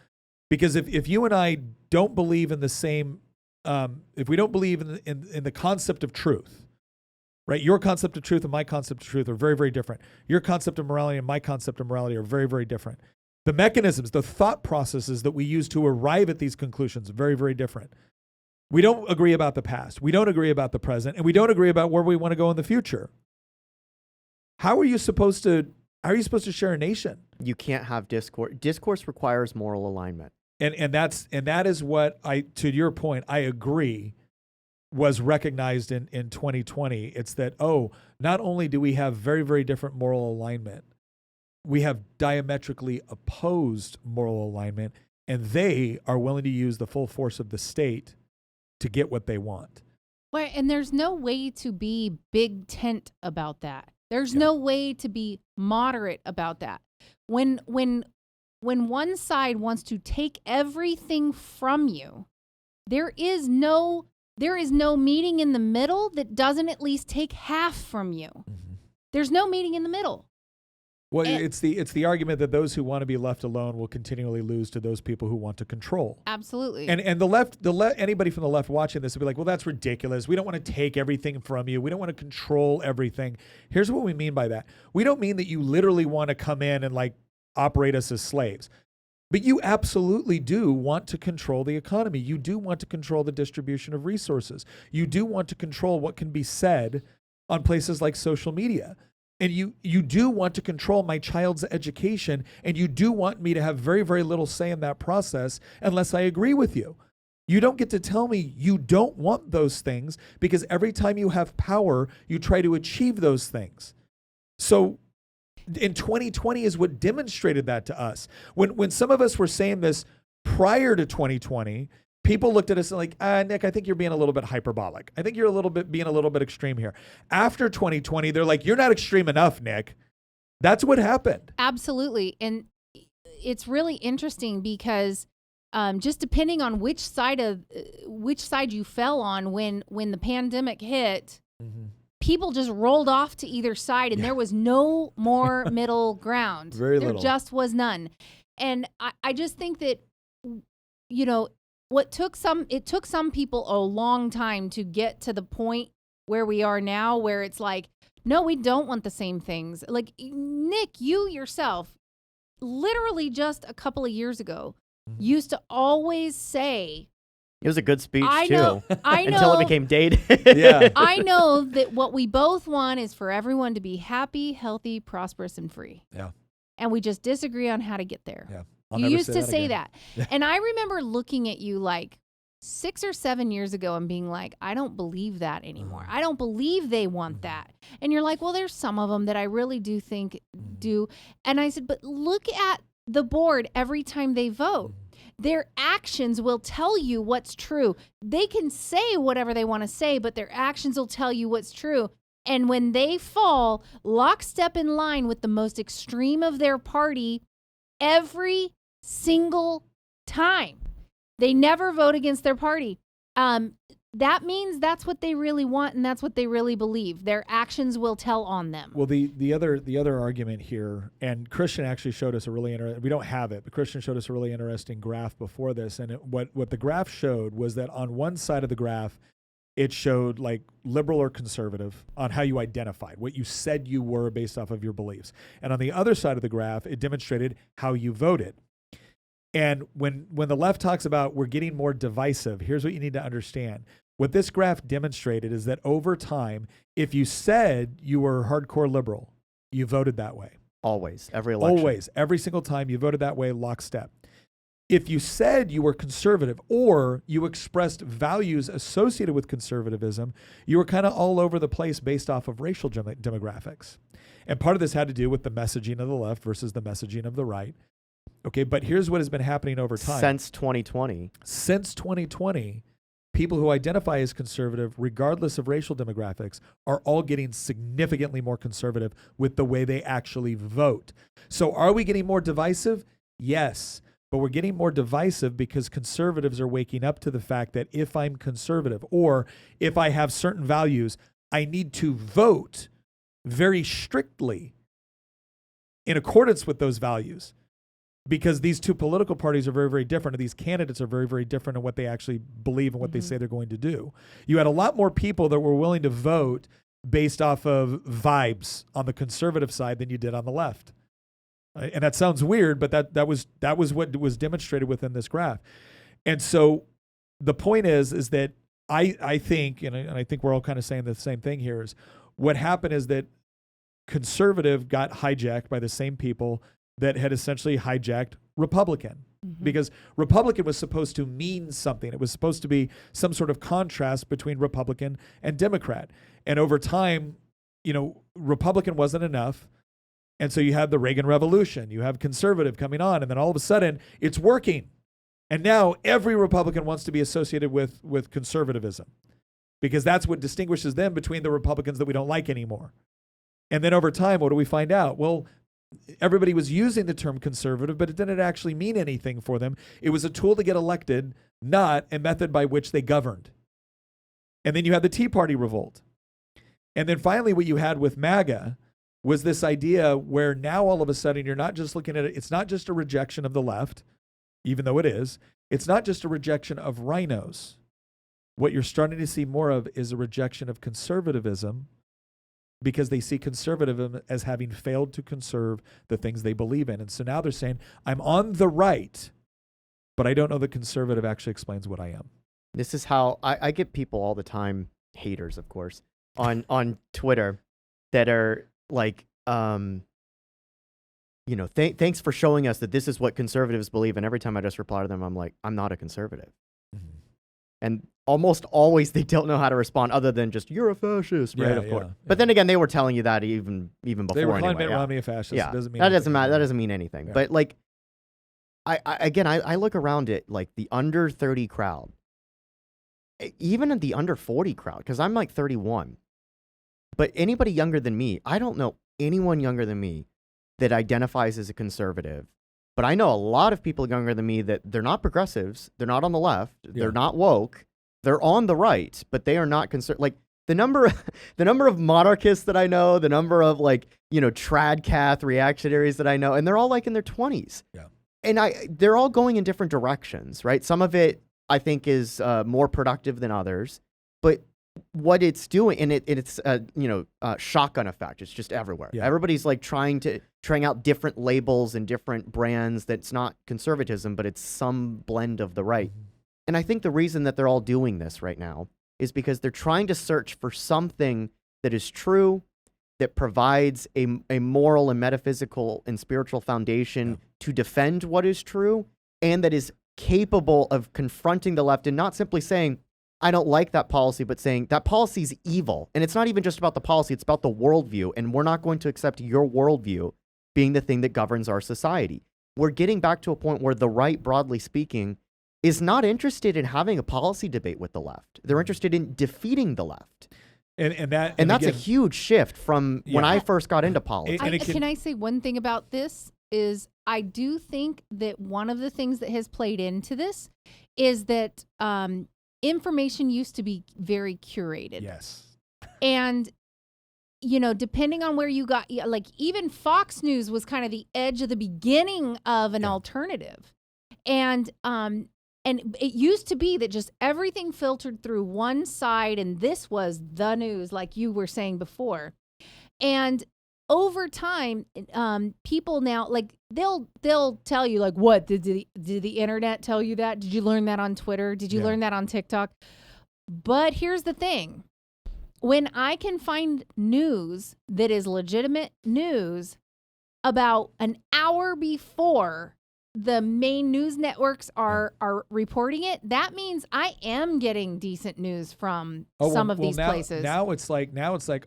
Because if you and I don't believe in the same, if we don't believe in the concept of truth, right? Your concept of truth and my concept of truth are very, very different. Your concept of morality and my concept of morality are very, very different. The mechanisms, the thought processes that we use to arrive at these conclusions are very, very different. We don't agree about the past. We don't agree about the present. And we don't agree about where we want to go in the future. How are you supposed to share a nation? You can't have discourse. Discourse requires moral alignment. And that is what to your point, I agree, was recognized in 2020. It's that, not only do we have very, very different moral alignment, we have diametrically opposed moral alignment, and they are willing to use the full force of the state to get what they want. Well, and there's no way to be big tent about that. There's no way to be moderate about that. When one side wants to take everything from you, there is no meeting in the middle that doesn't at least take half from you. There's no meeting in the middle. Well, And- it's the argument that those who want to be left alone will continually lose to those people who want to control. Absolutely. And the left, anybody from the left watching this will be like, well, that's ridiculous. We don't want to take everything from you. We don't want to control everything. Here's what we mean by that. We don't mean that you literally want to come in and like operate us as slaves. But you absolutely do want to control the economy. You do want to control the distribution of resources. You do want to control what can be said on places like social media. And you do want to control my child's education, and you do want me to have very, very little say in that process unless I agree with you. You don't get to tell me you don't want those things, because every time you have power, you try to achieve those things. So in 2020 is what demonstrated that to us. When some of us were saying this prior to 2020, people looked at us and like, Nick, I think you're being a little bit hyperbolic. I think you're being a little bit extreme here. After 2020, they're like, you're not extreme enough, Nick. That's what happened. Absolutely. And it's really interesting because just depending on which side you fell on when the pandemic hit, people just rolled off to either side, and there was no more middle ground. Very there little. just was none. And I just think that, you know, it took some people a long time to get to the point where we are now, where it's like, no, we don't want the same things. Like, Nick, you yourself, literally just a couple of years ago, used to always say, It was a good speech, I too. know. Until it became dated. Yeah. I know that what we both want is for everyone to be happy, healthy, prosperous, and free. Yeah. And we just disagree on how to get there. Yeah. You used to say again. that. And I remember looking at you like 6 or 7 years ago and being like, I don't believe that anymore. I don't believe they want that. And you're like, well, there's some of them that I really do think do. And I said, but look at the board every time they vote. Their actions will tell you what's true. They can say whatever they want to say, but their actions will tell you what's true. And when they fall lockstep in line with the most extreme of their party, every single time, they never vote against their party. That means that's what they really want, and that's what they really believe. Their actions will tell on them. Well, the other argument here, and Christian actually showed us a really interesting, we don't have it, but Christian showed us a really interesting graph before this. And what the graph showed was that on one side of the graph, it showed like liberal or conservative on how you identified, what you said you were based off of your beliefs. And on the other side of the graph, it demonstrated how you voted. And when the left talks about we're getting more divisive, here's what you need to understand. What this graph demonstrated is that over time, if you said you were hardcore liberal, you voted that way. Always. Every election. Always. Every single time you voted that way, lockstep. If you said you were conservative or you expressed values associated with conservatism, you were kind of all over the place based off of racial demographics. And part of this had to do with the messaging of the left versus the messaging of the right. Okay, but here's what has been happening over time. Since 2020. Since 2020, people who identify as conservative, regardless of racial demographics, are all getting significantly more conservative with the way they actually vote. So are we getting more divisive? Yes. But we're getting more divisive because conservatives are waking up to the fact that if I'm conservative or if I have certain values, I need to vote very strictly in accordance with those values. Because these two political parties are very, very different, and these candidates are very, very different in what they actually believe and what they say they're going to do. You had a lot more people that were willing to vote based off of vibes on the conservative side than you did on the left. And that sounds weird, but that was what was demonstrated within this graph. And so the point is that I think, and I think we're all kind of saying the same thing here, is what happened is that conservative got hijacked by the same people that had essentially hijacked Republican. Because Republican was supposed to mean something. It was supposed to be some sort of contrast between Republican and Democrat. And over time, Republican wasn't enough. And so you had the Reagan Revolution, you have conservative coming on, and then all of a sudden it's working. And now every Republican wants to be associated with conservatism because that's what distinguishes them between the Republicans that we don't like anymore. And then over time, what do we find out? Well, everybody was using the term conservative, but it didn't actually mean anything for them. It was a tool to get elected, not a method by which they governed. And then you had the Tea Party revolt. And then finally what you had with MAGA was this idea where now all of a sudden you're not just looking at it, it's not just a rejection of the left, even though it is. It's not just a rejection of rhinos. What you're starting to see more of is a rejection of conservatism, because they see conservatism as having failed to conserve the things they believe in. And so now they're saying, I'm on the right, but I don't know the conservative actually explains what I am. This is how I get people all the time, haters, of course, on Twitter that are like, thanks for showing us that this is what conservatives believe. And every time I just reply to them, I'm like, I'm not a conservative. Mm-hmm. And almost always they don't know how to respond other than just, you're a fascist, right? Of course. But then again, they were telling you that even before. They were calling Mitt Romney a fascist. Yeah. It doesn't mean that doesn't matter. That doesn't mean anything. Yeah. But like, I look around at like the under 30 crowd, even in the under 40 crowd, because I'm like 31. But anybody younger than me, I don't know anyone younger than me that identifies as a conservative. But I know a lot of people younger than me that they're not progressives, they're not on the left, they're not woke, they're on the right, but they are not conservative. Like the number of monarchists that I know, the number of tradcath reactionaries that I know, and they're all like in their 20s. Yeah. And they're all going in different directions, right? Some of it I think is more productive than others, but what it's doing, and it's shotgun effect. It's just everywhere. Yeah. Everybody's like trying out different labels and different brands. That's not conservatism, but it's some blend of the right. Mm-hmm. And I think the reason that they're all doing this right now is because they're trying to search for something that is true, that provides a moral and metaphysical and spiritual foundation to defend what is true, and that is capable of confronting the left and not simply saying, I don't like that policy, but saying that policy is evil. And it's not even just about the policy, it's about the worldview. And we're not going to accept your worldview being the thing that governs our society. We're getting back to a point where the right, broadly speaking, is not interested in having a policy debate with the left. They're interested in defeating the left. And that's again, a huge shift from when I first got into politics. Can I say one thing about this? Is I do think that one of the things that has played into this is that information used to be very curated. Yes. And, depending on where you got, like even Fox News was kind of the edge of the beginning of an alternative. And it used to be that just everything filtered through one side, and this was the news, like you were saying before. And over time, people now, like they'll tell you, like, what did the internet tell you that? Did you learn that on Twitter? Did you learn that on TikTok? But here's the thing. When I can find news that is legitimate news about an hour before the main news networks are reporting it, that means I am getting decent news from some of these places. Now it's like,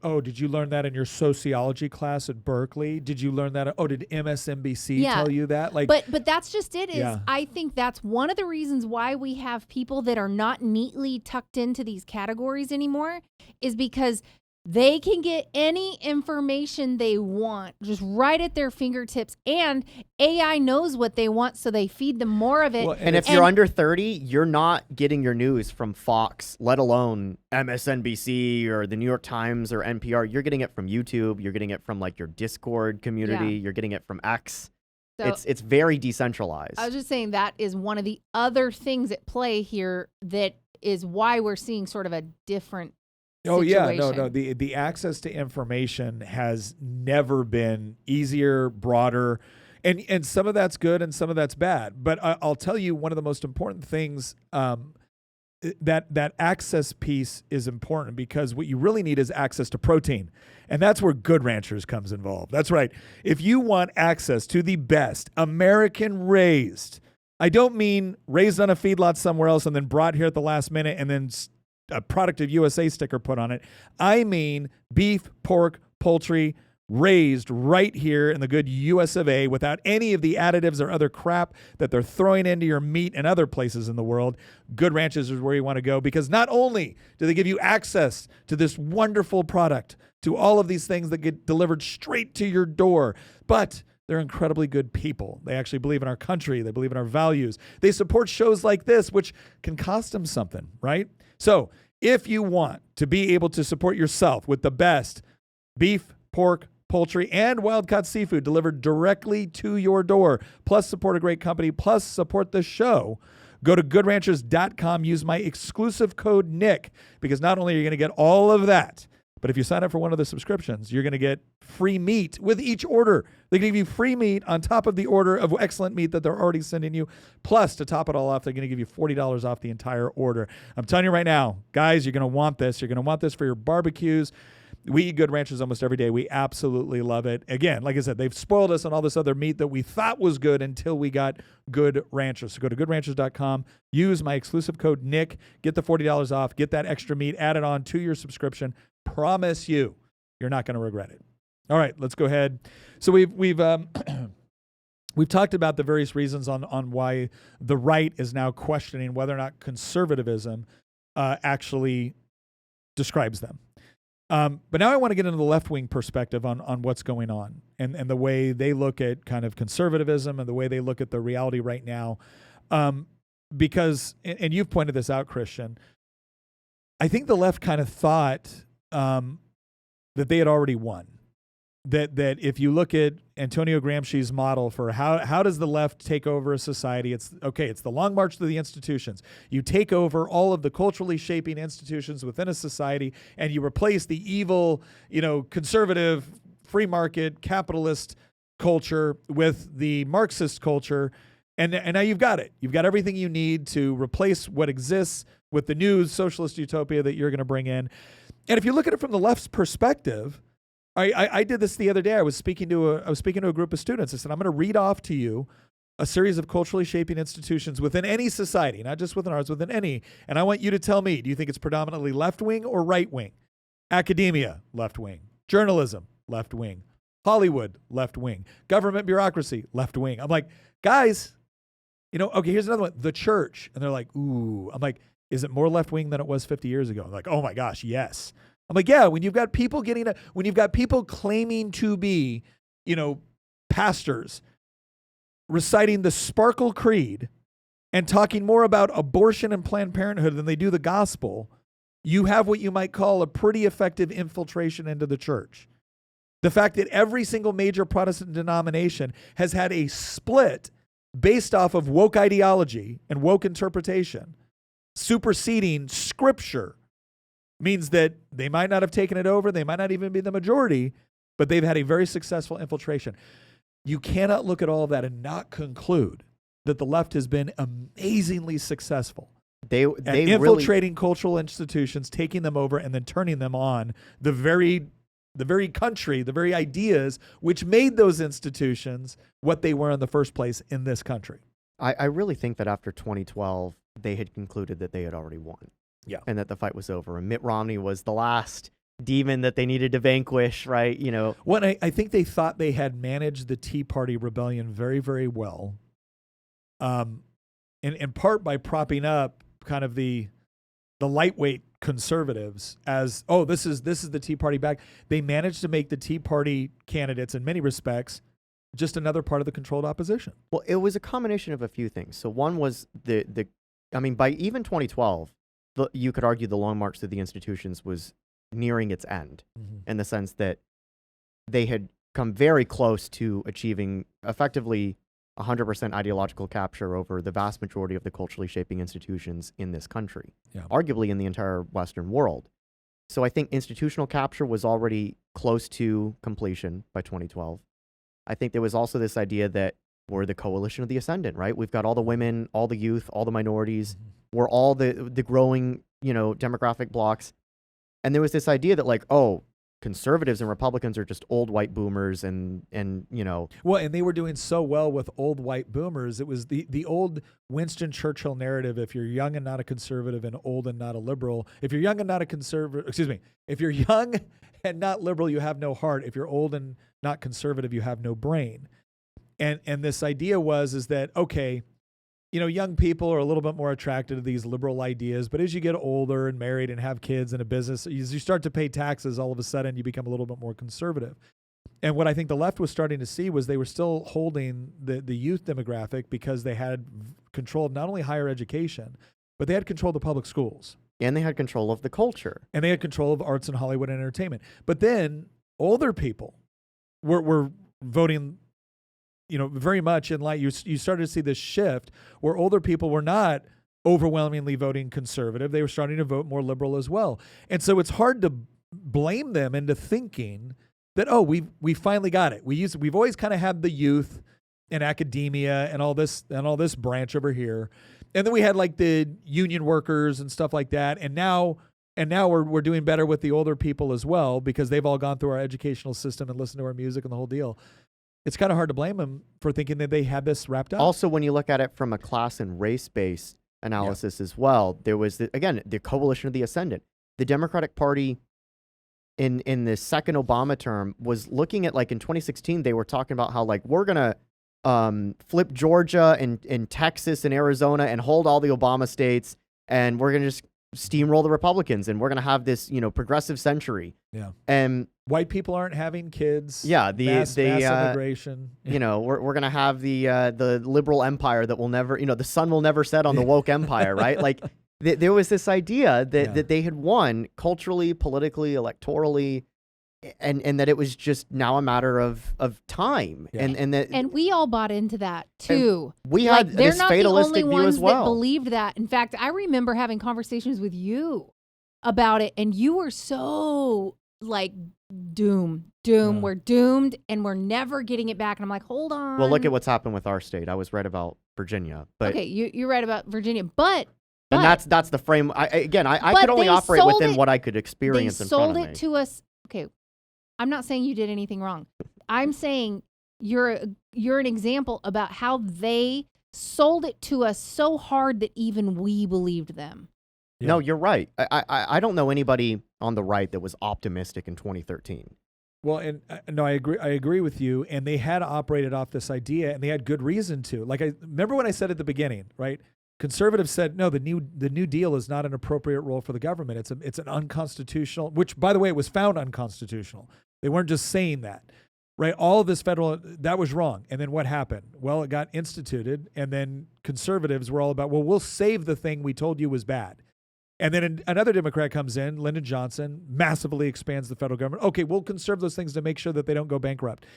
oh, did you learn that in your sociology class at Berkeley? Did you learn that? Oh, did MSNBC tell you that? Like, but that's just it. I think that's one of the reasons why we have people that are not neatly tucked into these categories anymore, is because they can get any information they want just right at their fingertips, and AI knows what they want, so they feed them more of it. Well, and if you're under 30, you're not getting your news from Fox, let alone MSNBC or the New York Times or NPR. You're getting it from YouTube. You're getting it from like your Discord community. You're getting it from X. So it's very decentralized. I was just saying that is one of the other things at play here that is why we're seeing sort of a different situation. The access to information has never been easier, broader, and some of that's good and some of that's bad. But I'll tell you, one of the most important things, that access piece is important, because what you really need is access to protein, and that's where Good Ranchers comes involved. That's right. If you want access to the best American raised, I don't mean raised on a feedlot somewhere else and then brought here at the last minute and then a product of USA sticker put on it. I mean beef, pork, poultry raised right here in the good US of A without any of the additives or other crap that they're throwing into your meat and other places in the world. Good Ranches is where you want to go, because not only do they give you access to this wonderful product, to all of these things that get delivered straight to your door, but they're incredibly good people. They actually believe in our country. They believe in our values. They support shows like this, which can cost them something, right? So if you want to be able to support yourself with the best beef, pork, poultry, and wild-caught seafood delivered directly to your door. Plus, support a great company. Plus, support the show. Go to goodranchers.com. Use my exclusive code Nick, because not only are you going to get all of that, but if you sign up for one of the subscriptions, you're going to get free meat with each order. They give you free meat on top of the order of excellent meat that they're already sending you. Plus, to top it all off, they're going to give you $40 off the entire order. I'm telling you right now, guys, you're going to want this. You're going to want this for your barbecues. We eat Good Ranchers almost every day. We absolutely love it. Again, like I said, they've spoiled us on all this other meat that we thought was good until we got Good Ranchers. So go to goodranchers.com, use my exclusive code Nick, get the $40 off, get that extra meat added on to your subscription. Promise you, you're not going to regret it. All right, let's go ahead. So we've we've talked about the various reasons on why the right is now questioning whether or not conservatism actually describes them. But now I want to get into the left-wing perspective on what's going on and the way they look at kind of conservatism and the way they look at the reality right now. Because, and you've pointed this out, Christian, I think the left kind of thought that they had already won. That if you look at Antonio Gramsci's model for how does the left take over a society, it's the long march through the institutions. You take over all of the culturally shaping institutions within a society, and you replace the evil, conservative, free market, capitalist culture with the Marxist culture, and now you've got it. You've got everything you need to replace what exists with the new socialist utopia that you're going to bring in. And if you look at it from the left's perspective, I did this the other day. I was speaking to a group of students. I said, I'm going to read off to you a series of culturally shaping institutions within any society, not just within ours, within any. And I want you to tell me, do you think it's predominantly left-wing or right-wing? Academia, left-wing. Journalism, left-wing. Hollywood, left-wing. Government bureaucracy, left-wing. I'm like, guys, here's another one. The church. And they're like, ooh. I'm like, is it more left-wing than it was 50 years ago? I'm like, oh my gosh, yes. I'm like, yeah, when you've got people claiming to be, pastors, reciting the Sparkle Creed and talking more about abortion and Planned Parenthood than they do the gospel, you have what you might call a pretty effective infiltration into the church. The fact that every single major Protestant denomination has had a split based off of woke ideology and woke interpretation, superseding Scripture, means that they might not have taken it over. They might not even be the majority, but they've had a very successful infiltration. You cannot look at all of that and not conclude that the left has been amazingly successful. They infiltrating cultural institutions, taking them over, and then turning them on the very country, the very ideas which made those institutions what they were in the first place in this country. I really think that after 2012, they had concluded that they had already won. Yeah. And that the fight was over. And Mitt Romney was the last demon that they needed to vanquish, right? Well, I think they thought they had managed the Tea Party rebellion very, very well. In part by propping up kind of the lightweight conservatives as, this is the Tea Party back. They managed to make the Tea Party candidates in many respects just another part of the controlled opposition. Well, it was a combination of a few things. So one was by even 2012, you could argue the long march through the institutions was nearing its end, in the sense that they had come very close to achieving effectively 100% ideological capture over the vast majority of the culturally shaping institutions in this country, arguably in the entire Western world. So I think institutional capture was already close to completion by 2012. I think there was also this idea that we're the coalition of the ascendant, right? We've got all the women, all the youth, all the minorities. We're all the growing, demographic blocks. And there was this idea that conservatives and Republicans are just old white boomers and. Well, and they were doing so well with old white boomers. It was the old Winston Churchill narrative. If you're young and not a conservative and old and not a liberal, if you're young and not a conservative, if you're young and not liberal, you have no heart. If you're old and not conservative, you have no brain. And this idea is that, young people are a little bit more attracted to these liberal ideas, but as you get older and married and have kids and a business, as you start to pay taxes, all of a sudden you become a little bit more conservative. And what I think the left was starting to see was they were still holding the youth demographic because they had control of not only higher education, but they had control of the public schools. And they had control of the culture. And they had control of arts and Hollywood and entertainment. But then older people were voting, very much in light. You started to see this shift where older people were not overwhelmingly voting conservative. They were starting to vote more liberal as well. And so it's hard to blame them into thinking that, oh, we finally got it. We've always kind of had the youth and academia and all this branch over here. And then we had like the union workers and stuff like that. And now we're doing better with the older people as well, because they've all gone through our educational system and listened to our music and the whole deal. It's kind of hard to blame them for thinking that they had this wrapped up. Also, when you look at it from a class and race-based analysis as well, there was, the coalition of the ascendant. The Democratic Party in the second Obama term was looking at, like in 2016, they were talking about how like we're going to flip Georgia and Texas and Arizona and hold all the Obama states, and we're going to just steamroll the Republicans, and we're going to have this, progressive century. Yeah. And white people aren't having kids. Yeah, mass immigration. We're going to have the liberal empire that will never, the sun will never set on the woke empire, right? Like there was this idea that they had won culturally, politically, electorally, and that it was just now a matter of time. Yeah. And we all bought into that too. We had this fatalistic view as well. That believed that. In fact, I remember having conversations with you about it, and you were so like doomed. We're doomed, and we're never getting it back. And I'm like, hold on. Well, look at what's happened with our state. I was right about Virginia, but okay, you're right about Virginia, but. And that's the frame. I could only operate within what I could experience in front of me. They sold it to us. Okay, I'm not saying you did anything wrong. I'm saying you're an example about how they sold it to us so hard that even we believed them. Yeah. No, you're right. I don't know anybody on the right that was optimistic in 2013. Well, and no, I agree with you. And they had operated off this idea, and they had good reason to. Like, I remember when I said at the beginning, right? Conservatives said, no, the New Deal is not an appropriate role for the government. It's an unconstitutional, which, by the way, it was found unconstitutional. They weren't just saying that, right? All of this that was wrong. And then what happened? Well, it got instituted, and then conservatives were all about, well, we'll save the thing we told you was bad. And then another Democrat comes in, Lyndon Johnson, massively expands the federal government. Okay, we'll conserve those things to make sure that they don't go bankrupt.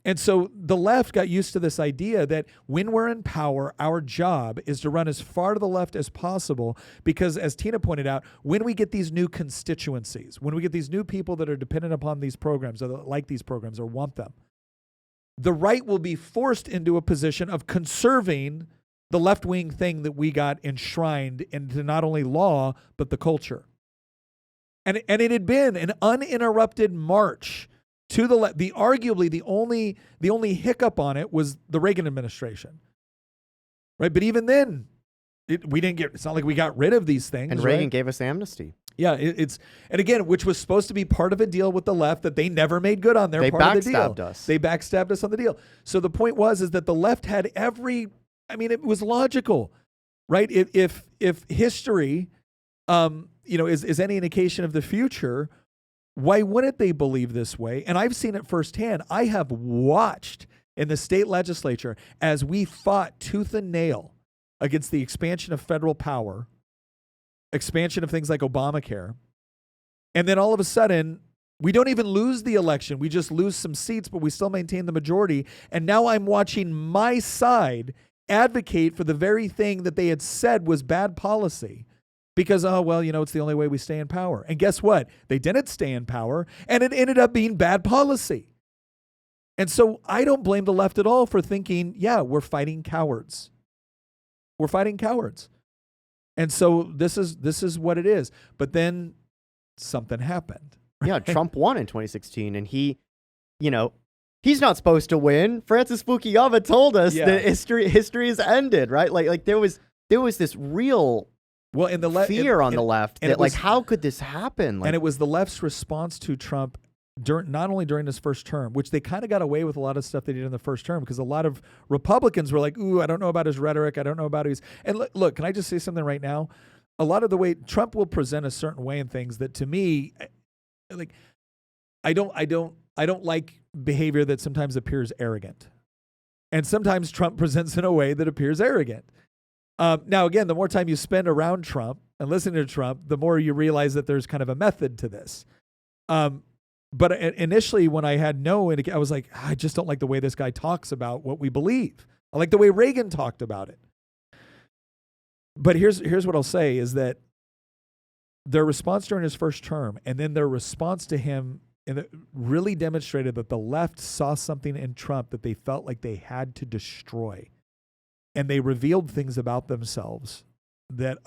And so the left got used to this idea that when we're in power, our job is to run as far to the left as possible, because, as Tina pointed out, when we get these new constituencies, when we get these new people that are dependent upon these programs or that like these programs or want them, the right will be forced into a position of conserving the left-wing thing that we got enshrined into not only law, but the culture. And it had been an uninterrupted march to the left. Arguably the only hiccup on it was the Reagan administration, right? But even then, it's not like we got rid of these things. And Reagan gave us amnesty. Yeah, and again, which was supposed to be part of a deal with the left that they never made good on their part of the deal. They backstabbed us on the deal. So the point is that the left had it was logical, right? If history, is any indication of the future, why wouldn't they believe this way? And I've seen it firsthand. I have watched in the state legislature as we fought tooth and nail against the expansion of federal power, expansion of things like Obamacare. And then all of a sudden, we don't even lose the election. We just lose some seats, but we still maintain the majority. And now I'm watching my side advocate for the very thing that they had said was bad policy. Because, it's the only way we stay in power. And guess what? They didn't stay in power, and it ended up being bad policy. And so I don't blame the left at all for thinking, we're fighting cowards. We're fighting cowards. And so this is what it is. But then something happened. Right? Yeah, Trump won in 2016, and he's not supposed to win. Francis Fukuyama told us that history has ended, right? Like there was this real fear on the left that how could this happen? And it was the left's response to Trump not only during his first term, which they kind of got away with a lot of stuff they did in the first term, because a lot of Republicans were like, ooh, I don't know about his rhetoric. I don't know about his. And look, can I just say something right now? A lot of the way Trump will present a certain way in things that, to me, like, I don't like behavior that sometimes appears arrogant. And sometimes Trump presents in a way that appears arrogant. Now, again, the more time you spend around Trump and listening to Trump, the more you realize that there's kind of a method to this. But initially when I had no, I was like, I just don't like the way this guy talks about what we believe. I like the way Reagan talked about it. But here's what I'll say is that their response during his first term and then their response to him really demonstrated that the left saw something in Trump that they felt like they had to destroy. And they revealed things about themselves that,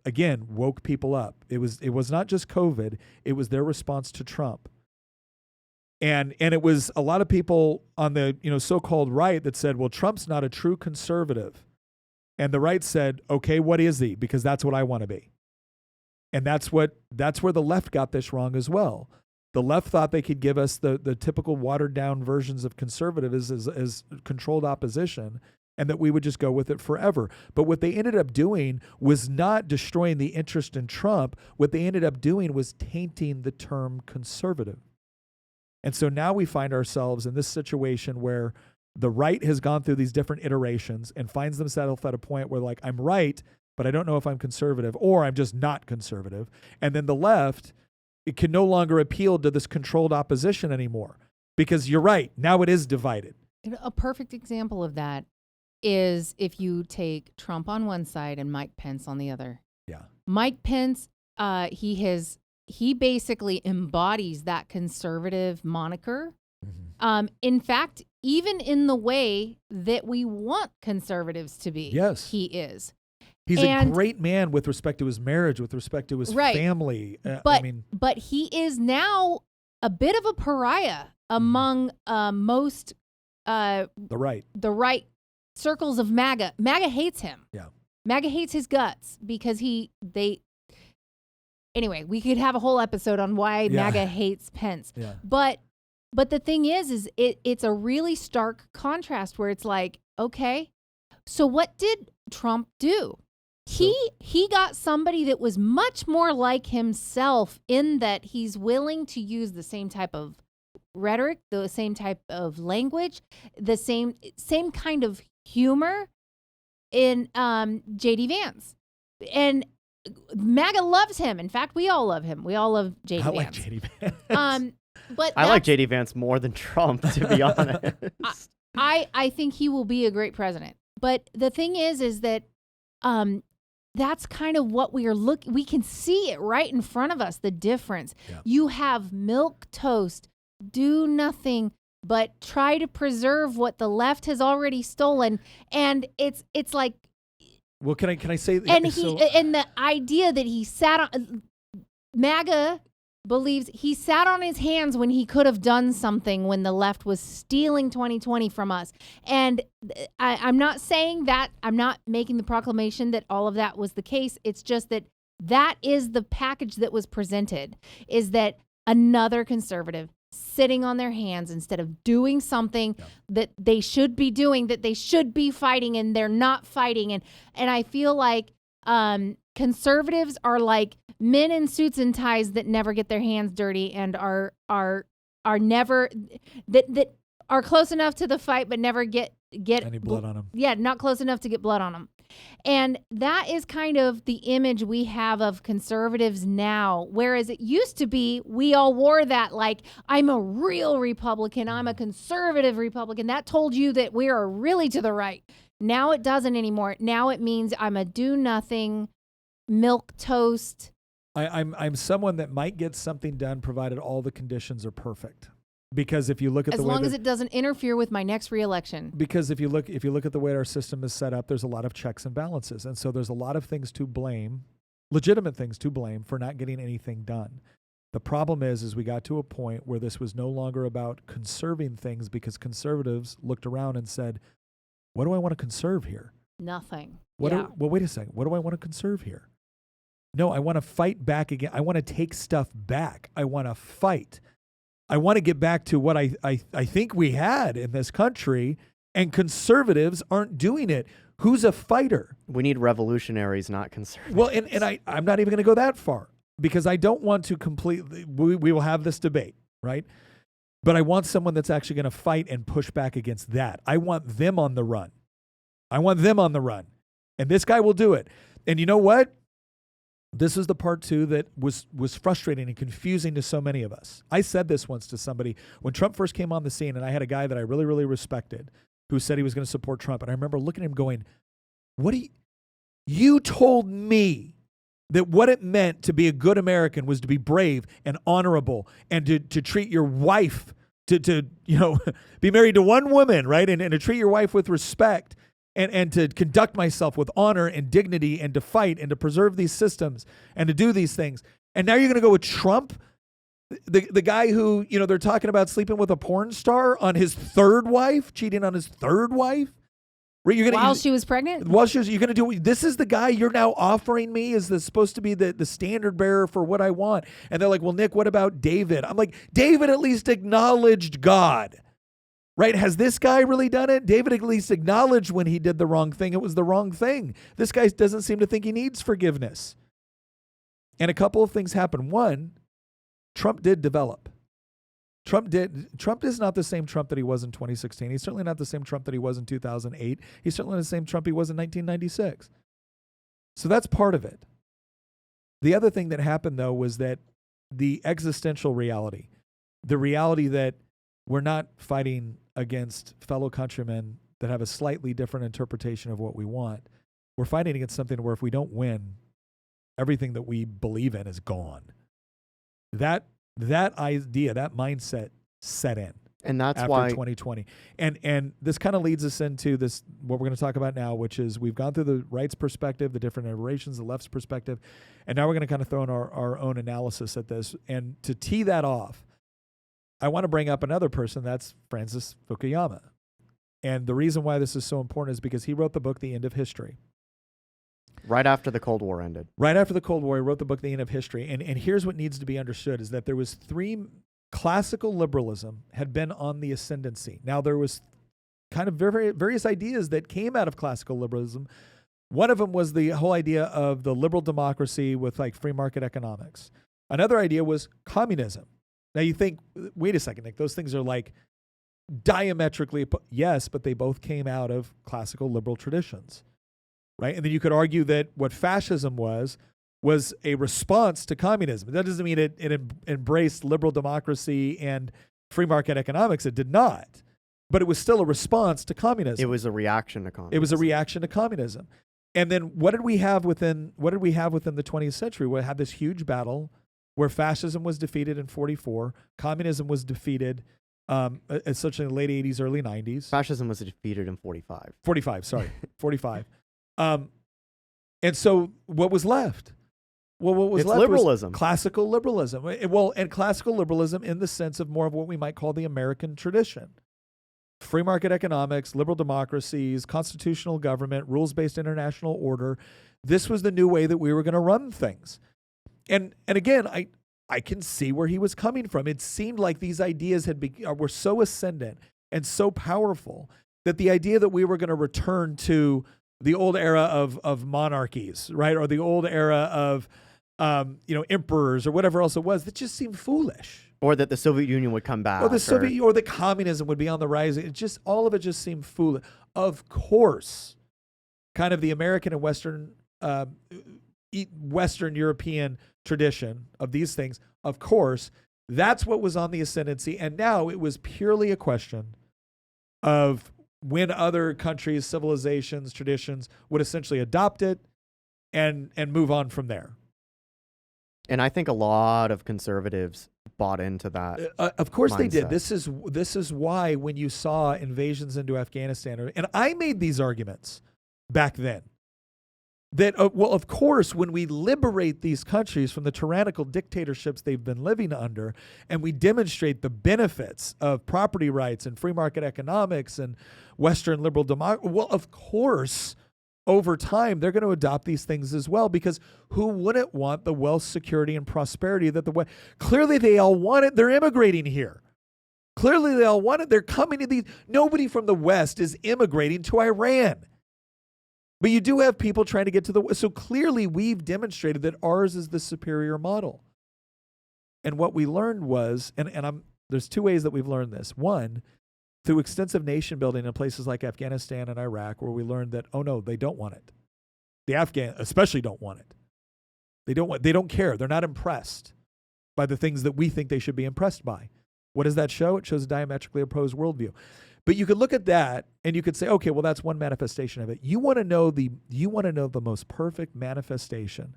again, woke people up. It was not just COVID. It was their response to Trump. And it was a lot of people on the so-called right that said, well, Trump's not a true conservative. And the right said, okay, what is he? Because that's what I want to be. And that's where the left got this wrong as well. The left thought they could give us the typical watered down versions of conservatism as controlled opposition, and that we would just go with it forever. But what they ended up doing was not destroying the interest in Trump. What they ended up doing was tainting the term conservative. And so now we find ourselves in this situation where the right has gone through these different iterations and finds themselves at a point where, like, I'm right, but I don't know if I'm conservative, or I'm just not conservative. And then the left, it can no longer appeal to this controlled opposition anymore, because you're right, now it is divided. A perfect example of that is if you take Trump on one side and Mike Pence on the other. Yeah. Mike Pence, he basically embodies that conservative moniker. Mm-hmm. In fact, even in the way that we want conservatives to be, yes, he is. He's a great man with respect to his marriage, with respect to his family. But he is now a bit of a pariah among most the right circles of MAGA. MAGA hates him. Yeah. MAGA hates his guts because anyway, we could have a whole episode on why MAGA hates Pence. Yeah. But the thing is it's a really stark contrast where it's like, okay, so what did Trump do? He got somebody that was much more like himself in that he's willing to use the same type of rhetoric, the same type of language, the same kind of humor in J.D. Vance. And MAGA loves him. In fact, we all love him. We all love J.D. Vance. I like J.D. Vance. But I like J.D. Vance more than Trump, to be honest. I think he will be a great president. But the thing is that that's kind of what we are looking. We can see it right in front of us, the difference. Yeah. You have milquetoast, do nothing but try to preserve what the left has already stolen, and it's like. Well, can I say? And and the idea that he sat on MAGA believes he sat on his hands when he could have done something when the left was stealing 2020 from us. And I'm not saying that, I'm not making the proclamation that all of that was the case. It's just that is the package that was presented, is that another conservative sitting on their hands instead of doing something that they should be doing, that they should be fighting, and they're not fighting. And I feel like conservatives are like men in suits and ties that never get their hands dirty and are never that are close enough to the fight but never get any blood on them. Yeah, not close enough to get blood on them. And that is kind of the image we have of conservatives now, whereas it used to be we all wore that, like, I'm a real Republican, I'm a conservative Republican. That told you that we are really to the right. Now it doesn't anymore. Now it means I'm a do-nothing, milquetoast. I'm someone that might get something done provided all the conditions are perfect. Because if you look at as long as it doesn't interfere with my next reelection. Because if you look at the way our system is set up, there's a lot of checks and balances, and so there's a lot of things to blame, legitimate things to blame for not getting anything done. The problem is we got to a point where this was no longer about conserving things, because conservatives looked around and said, "What do I want to conserve here? Nothing." Well, wait a second. What do I want to conserve here? No, I want to fight back again. I want to take stuff back. I want to fight. I want to get back to what I think we had in this country, and conservatives aren't doing it. Who's a fighter? We need revolutionaries, not conservatives. Well, and I'm not even going to go that far, because I don't want to completely, we will have this debate, right? But I want someone that's actually going to fight and push back against that. I want them on the run. And this guy will do it. And you know what? This is the part too that was frustrating and confusing to so many of us. I said this once to somebody when Trump first came on the scene, and I had a guy that I really, really respected who said he was going to support Trump. And I remember looking at him going, you told me that what it meant to be a good American was to be brave and honorable and to treat your wife, to be married to one woman, right? And to treat your wife with respect. And to conduct myself with honor and dignity and to fight and to preserve these systems and to do these things. And now you're going to go with Trump, the guy who, they're talking about sleeping with a porn star on his third wife, cheating on his third wife. While she was pregnant? You're going to do, this is the guy you're now offering me is supposed to be the standard bearer for what I want. And they're like, well, Nick, what about David? I'm like, David at least acknowledged God. Right? Has this guy really done it? David at least acknowledged when he did the wrong thing. It was the wrong thing. This guy doesn't seem to think he needs forgiveness. And a couple of things happened. One, Trump did develop. Trump is not the same Trump that he was in 2016. He's certainly not the same Trump that he was in 2008. He's certainly the same Trump he was in 1996. So that's part of it. The other thing that happened, though, was that the existential reality, the reality that we're not fighting against fellow countrymen that have a slightly different interpretation of what we want. We're fighting against something where if we don't win, everything that we believe in is gone. That idea, that mindset set in. And that's after why 2020. And this kind of leads us into this, what we're going to talk about now, which is we've gone through the right's perspective, the different iterations, the left's perspective, and now we're going to kind of throw in our own analysis at this. And to tee that off, I want to bring up another person, that's Francis Fukuyama. And the reason why this is so important is because he wrote the book, The End of History. Right after the Cold War ended. Right after the Cold War, he wrote the book, The End of History. And here's what needs to be understood is that there was classical liberalism had been on the ascendancy. Now, there was kind of various ideas that came out of classical liberalism. One of them was the whole idea of the liberal democracy with like free market economics. Another idea was communism. Now you think, wait a second, Nick, those things are like diametrically, yes, but they both came out of classical liberal traditions, right? And then you could argue that what fascism was a response to communism. That doesn't mean it embraced liberal democracy and free market economics. It did not, but it was still a response to communism. It was a reaction to communism. It was a reaction to communism. And then what did we have within the 20th century? We had this huge battle where fascism was defeated in 1944, communism was defeated essentially in the late 80s, early 90s. Fascism was defeated in 1945. 45. And so what was left? Well, what was it's left liberalism. Was classical liberalism. Well, and classical liberalism in the sense of more of what we might call the American tradition. Free market economics, liberal democracies, constitutional government, rules-based international order. This was the new way that we were going to run things. And again, I can see where he was coming from. It seemed like these ideas were so ascendant and so powerful that the idea that we were going to return to the old era of monarchies, right, or the old era of emperors or whatever else it was, that just seemed foolish. Or that the Soviet Union would come back. Or the communism would be on the rise. All of it just seemed foolish. Of course, kind of the American and Western European tradition of these things, of course, that's what was on the ascendancy. And now it was purely a question of when other countries, civilizations, traditions would essentially adopt it and move on from there. And I think a lot of conservatives bought into that. Of course they did. mindset. This is why when you saw invasions into Afghanistan, and I made these arguments back then, that, well, of course, when we liberate these countries from the tyrannical dictatorships they've been living under, and we demonstrate the benefits of property rights and free market economics and Western liberal democracy, well, of course, over time, they're going to adopt these things as well, because who wouldn't want the wealth, security, and prosperity that clearly they all want it. They're immigrating here. Clearly they all want it. They're coming to these. Nobody from the West is immigrating to Iran. But you do have people trying to get to the West. So clearly we've demonstrated that ours is the superior model. And what we learned was, there's two ways that we've learned this. One, through extensive nation building in places like Afghanistan and Iraq, where we learned that, oh no, they don't want it. The Afghan especially don't want it. They don't care. They're not impressed by the things that we think they should be impressed by. What does that show? It shows a diametrically opposed worldview. But you could look at that and you could say, okay, well, that's one manifestation of it. You want to know the most perfect manifestation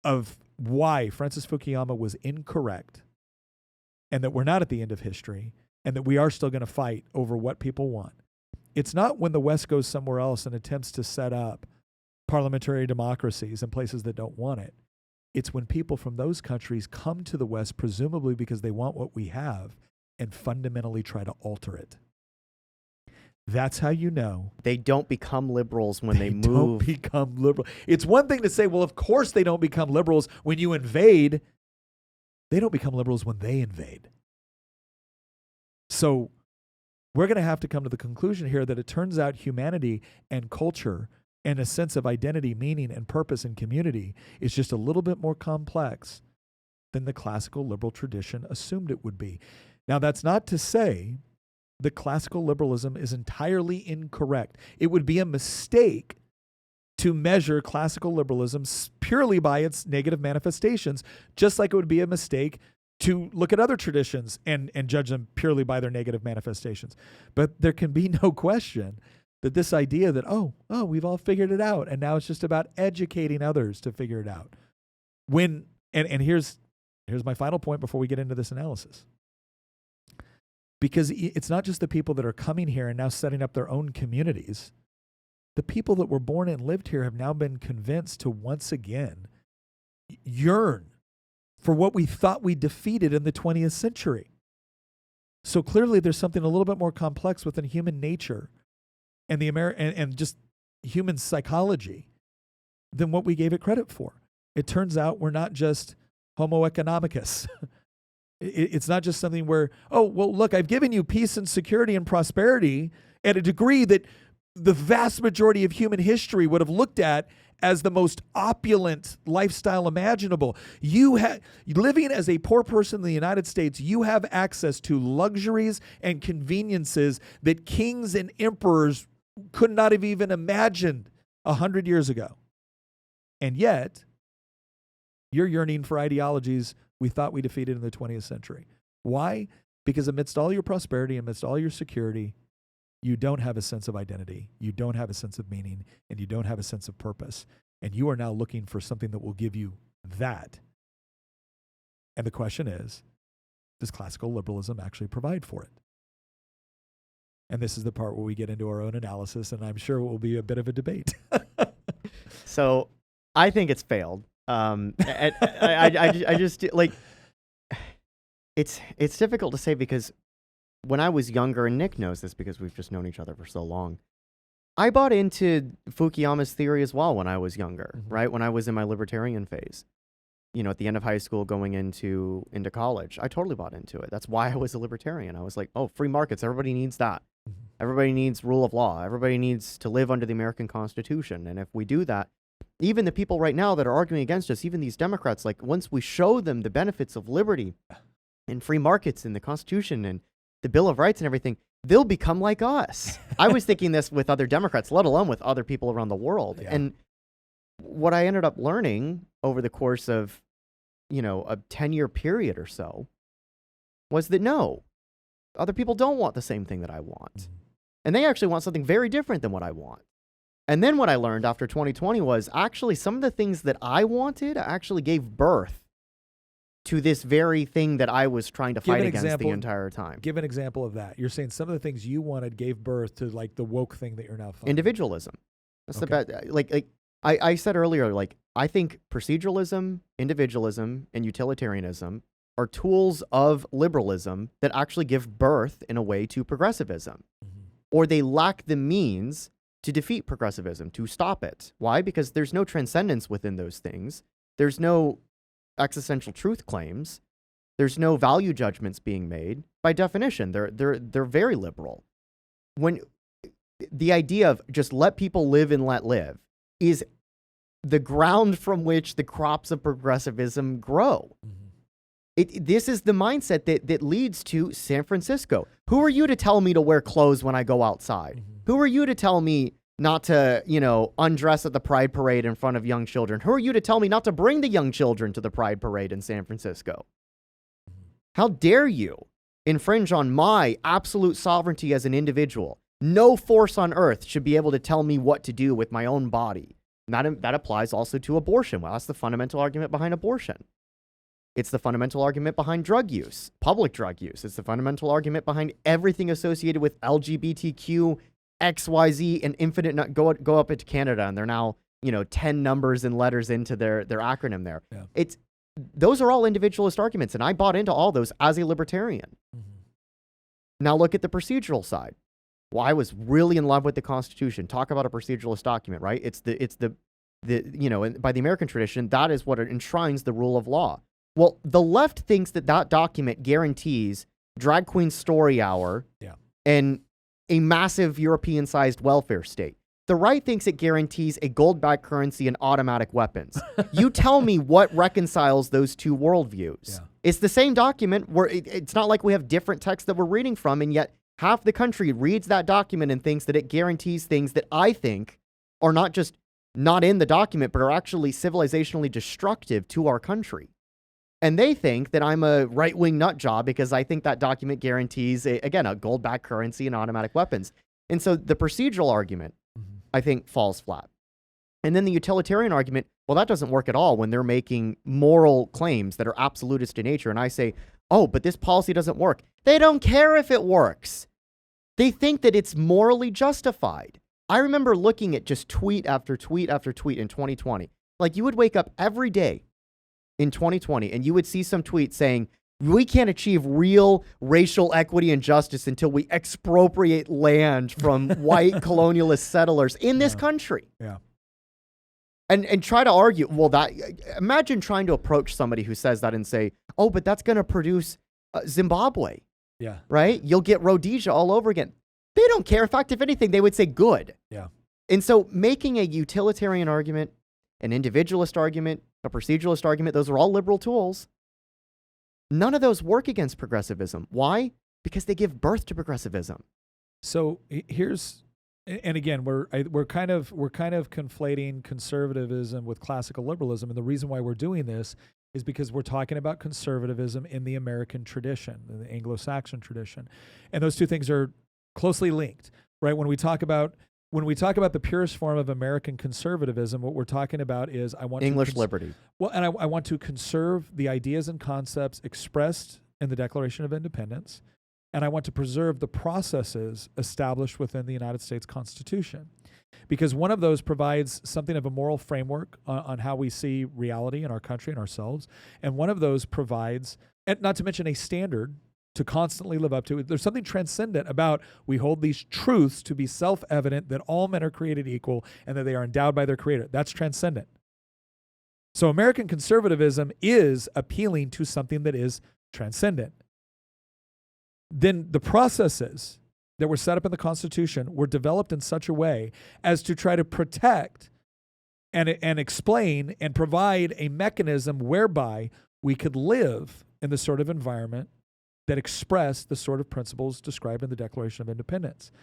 of why Francis Fukuyama was incorrect and that we're not at the end of history and that we are still going to fight over what people want. It's not when the West goes somewhere else and attempts to set up parliamentary democracies in places that don't want it. It's when people from those countries come to the West, presumably because they want what we have, and fundamentally try to alter it. That's how you know. They don't become liberals when they move. Don't become liberal. It's one thing to say, well, of course they don't become liberals when you invade. They don't become liberals when they invade. So we're going to have to come to the conclusion here that it turns out humanity and culture and a sense of identity, meaning, and purpose and community is just a little bit more complex than the classical liberal tradition assumed it would be. Now, that's not to say that classical liberalism is entirely incorrect. It would be a mistake to measure classical liberalism purely by its negative manifestations, just like it would be a mistake to look at other traditions and judge them purely by their negative manifestations. But there can be no question that this idea that, oh, we've all figured it out, and now it's just about educating others to figure it out. And here's my final point before we get into this analysis. Because it's not just the people that are coming here and now setting up their own communities. The people that were born and lived here have now been convinced to once again yearn for what we thought we defeated in the 20th century. So clearly there's something a little bit more complex within human nature and and just human psychology than what we gave it credit for. It turns out we're not just Homo economicus. It's not just something where, oh, well, look, I've given you peace and security and prosperity at a degree that the vast majority of human history would have looked at as the most opulent lifestyle imaginable. Living as a poor person in the United States, you have access to luxuries and conveniences that kings and emperors could not have even imagined 100 years ago. And yet, you're yearning for ideologies we thought we defeated in the 20th century. Why? Because amidst all your prosperity, amidst all your security, you don't have a sense of identity, you don't have a sense of meaning, and you don't have a sense of purpose. And you are now looking for something that will give you that. And the question is, does classical liberalism actually provide for it? And this is the part where we get into our own analysis, and I'm sure it will be a bit of a debate. So I think it's failed. I just like, it's difficult to say because when I was younger, and Nick knows this because we've just known each other for so long, I bought into Fukuyama's theory as well when I was younger, right? When I was in my libertarian phase, at the end of high school going into college, I totally bought into it. That's why I was a libertarian. I was like, oh, free markets, everybody needs that. Everybody needs rule of law. Everybody needs to live under the American Constitution. And if we do that, even the people right now that are arguing against us, even these Democrats, like once we show them the benefits of liberty and free markets and the Constitution and the Bill of Rights and everything, they'll become like us. I was thinking this with other Democrats, let alone with other people around the world. Yeah. And what I ended up learning over the course of, a 10-year period or so was that no, other people don't want the same thing that I want. And they actually want something very different than what I want. And then what I learned after 2020 was actually some of the things that I wanted actually gave birth to this very thing that I was trying to fight against the entire time. Give an example of that. You're saying some of the things you wanted gave birth to like the woke thing that you're now fighting. Individualism. That's the best. Like I said earlier, like I think proceduralism, individualism, and utilitarianism are tools of liberalism that actually give birth in a way to progressivism. Or they lack the means to defeat progressivism, to stop it. Why? Because there's no transcendence within those things. There's no existential truth claims. There's no value judgments being made. By definition, they're very liberal. When the idea of just let people live and let live is the ground from which the crops of progressivism grow. This is the mindset that leads to San Francisco. Who are you to tell me to wear clothes when I go outside? Who are you to tell me not to, undress at the Pride Parade in front of young children? Who are you to tell me not to bring the young children to the Pride Parade in San Francisco? How dare you infringe on my absolute sovereignty as an individual? No force on earth should be able to tell me what to do with my own body. And that applies also to abortion. Well, that's the fundamental argument behind abortion. It's the fundamental argument behind drug use, public drug use. It's the fundamental argument behind everything associated with LGBTQ, XYZ, and infinite. Go up into Canada, and they're now 10 numbers and letters into their acronym there. Yeah. Those are all individualist arguments, and I bought into all those as a libertarian. Mm-hmm. Now look at the procedural side. Well, I was really in love with the Constitution. Talk about a proceduralist document, right? It's the by the American tradition, that is what enshrines the rule of law. Well, the left thinks that document guarantees drag queen story hour and a massive European-sized welfare state. The right thinks it guarantees a gold-backed currency and automatic weapons. You tell me what reconciles those two worldviews. Yeah. It's the same document where it's not like we have different texts that we're reading from, and yet half the country reads that document and thinks that it guarantees things that I think are not just not in the document, but are actually civilizationally destructive to our country. And they think that I'm a right-wing nut job because I think that document guarantees, a gold-backed currency and automatic weapons. And so the procedural argument, I think, falls flat. And then the utilitarian argument, well, that doesn't work at all when they're making moral claims that are absolutist in nature. And I say, oh, but this policy doesn't work. They don't care if it works. They think that it's morally justified. I remember looking at just tweet after tweet after tweet in 2020. Like, you would wake up every day in 2020 and you would see some tweet saying, we can't achieve real racial equity and justice until we expropriate land from white colonialist settlers in this country. Yeah. And try to argue, imagine trying to approach somebody who says that and say, oh, but that's going to produce Zimbabwe. Yeah. Right? You'll get Rhodesia all over again. They don't care. In fact, if anything, they would say good. Yeah. And so making a utilitarian argument, an individualist argument, a proceduralist argument, those are all liberal tools. None of those work against progressivism. Why? Because they give birth to progressivism. So here's, and again, we're kind of conflating conservatism with classical liberalism, and the reason why we're doing this is because we're talking about conservatism in the American tradition, in the Anglo-Saxon tradition, and those two things are closely linked, right? When we talk about the purest form of American conservatism, what we're talking about is English liberty. Well, and I want to conserve the ideas and concepts expressed in the Declaration of Independence, and I want to preserve the processes established within the United States Constitution, because one of those provides something of a moral framework on how we see reality in our country and ourselves, and one of those provides, and not to mention a standard to constantly live up to. There's something transcendent about we hold these truths to be self-evident that all men are created equal and that they are endowed by their creator. That's transcendent. So American conservatism is appealing to something that is transcendent. Then the processes that were set up in the Constitution were developed in such a way as to try to protect and explain and provide a mechanism whereby we could live in the sort of environment that express the sort of principles described in the Declaration of Independence.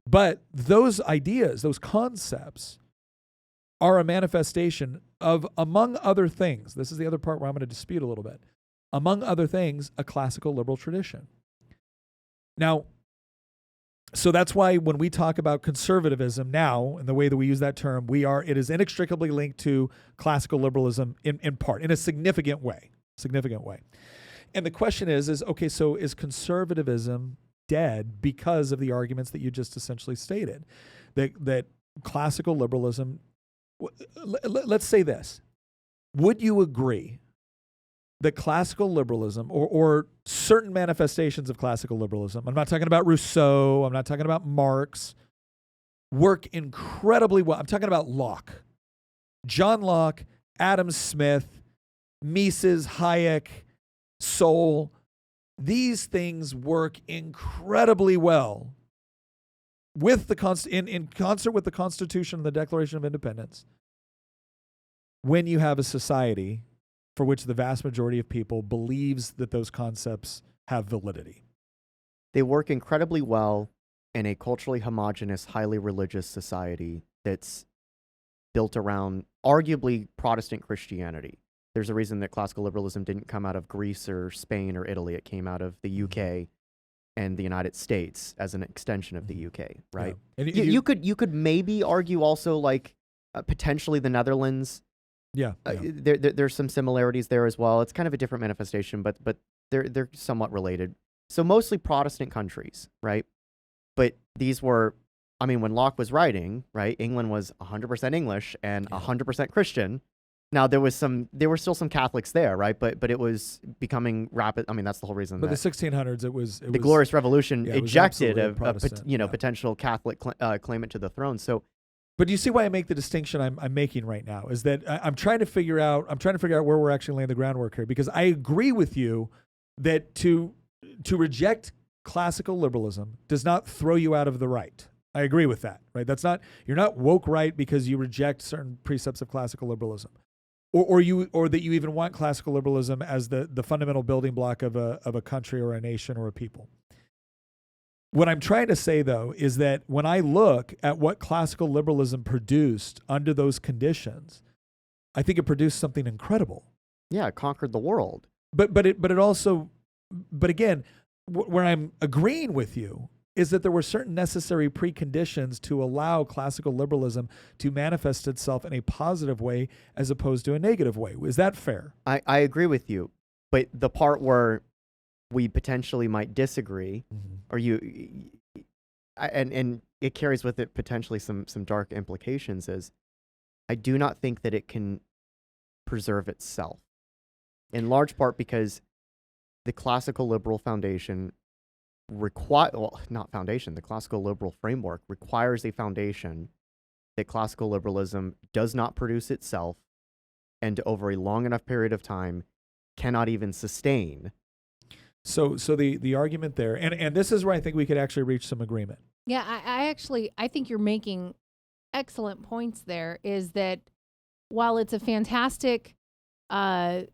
But those ideas, those concepts, are a manifestation of, among other things, this is the other part where I'm going to dispute a little bit, among other things, a classical liberal tradition. Now, so that's why when we talk about conservatism now, and the way that we use that term, it is inextricably linked to classical liberalism in part, in a significant way. And the question is okay, so is conservatism dead because of the arguments that you just essentially stated? That classical liberalism, let's say this. Would you agree that classical liberalism or certain manifestations of classical liberalism, I'm not talking about Rousseau, I'm not talking about Marx, work incredibly well? I'm talking about Locke. John Locke, Adam Smith, Mises, Hayek, Soul, these things work incredibly well with in concert with the Constitution and the Declaration of Independence when you have a society for which the vast majority of people believes that those concepts have validity. They work incredibly well in a culturally homogenous, highly religious society that's built around arguably Protestant Christianity. There's a reason that classical liberalism didn't come out of Greece or Spain or Italy. It came out of the UK and the United States as an extension of the UK, right? Yeah. And You could maybe argue also like potentially the Netherlands. yeah. There's some similarities there as well. It's kind of a different manifestation, but they're somewhat related. So mostly Protestant countries, right? But these were, I mean, when Locke was writing, right, England was 100% English and 100% Christian. Now there were still some Catholics there, right? But it was becoming rapid. I mean, that's the whole reason. But that the 1600s, it was the Glorious Revolution it was ejected absolutely a potential Catholic claimant to the throne. So. But do you see why I make the distinction I'm making right now? Is that I'm trying to figure out where we're actually laying the groundwork here, because I agree with you that to reject classical liberalism does not throw you out of the right. I agree with that, right? You're not woke right because you reject certain precepts of classical liberalism, or that you even want classical liberalism as the fundamental building block of a country or a nation or a people. What I'm trying to say, though, is that when I look at what classical liberalism produced under those conditions, I think it produced something incredible. Yeah, it conquered the world. But again, where I'm agreeing with you is that there were certain necessary preconditions to allow classical liberalism to manifest itself in a positive way as opposed to a negative way. Is that fair? I agree with you, but the part where we potentially might disagree, or and it carries with it potentially some dark implications, is I do not think that it can preserve itself, in large part because the classical liberal foundation the classical liberal framework requires a foundation that classical liberalism does not produce itself, and over a long enough period of time cannot even sustain. So the argument there, and this is where I think we could actually reach some agreement. Yeah, I think you're making excellent points there, is that while it's a fantastic, it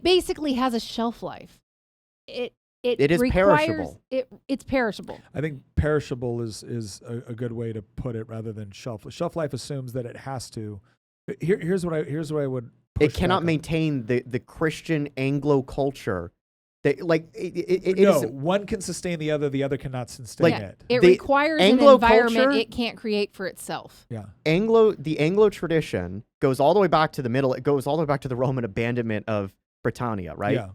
basically has a shelf life. It is perishable. It's perishable. I think perishable is a good way to put it rather than shelf life. Shelf life assumes that it has to. Here's what I would push it cannot maintain the Christian Anglo culture. One can sustain the other cannot sustain it. It the requires Anglo an environment culture, it can't create for itself. Yeah. The Anglo tradition goes all the way back to the middle. It goes all the way back to the Roman abandonment of Britannia, right? Yeah.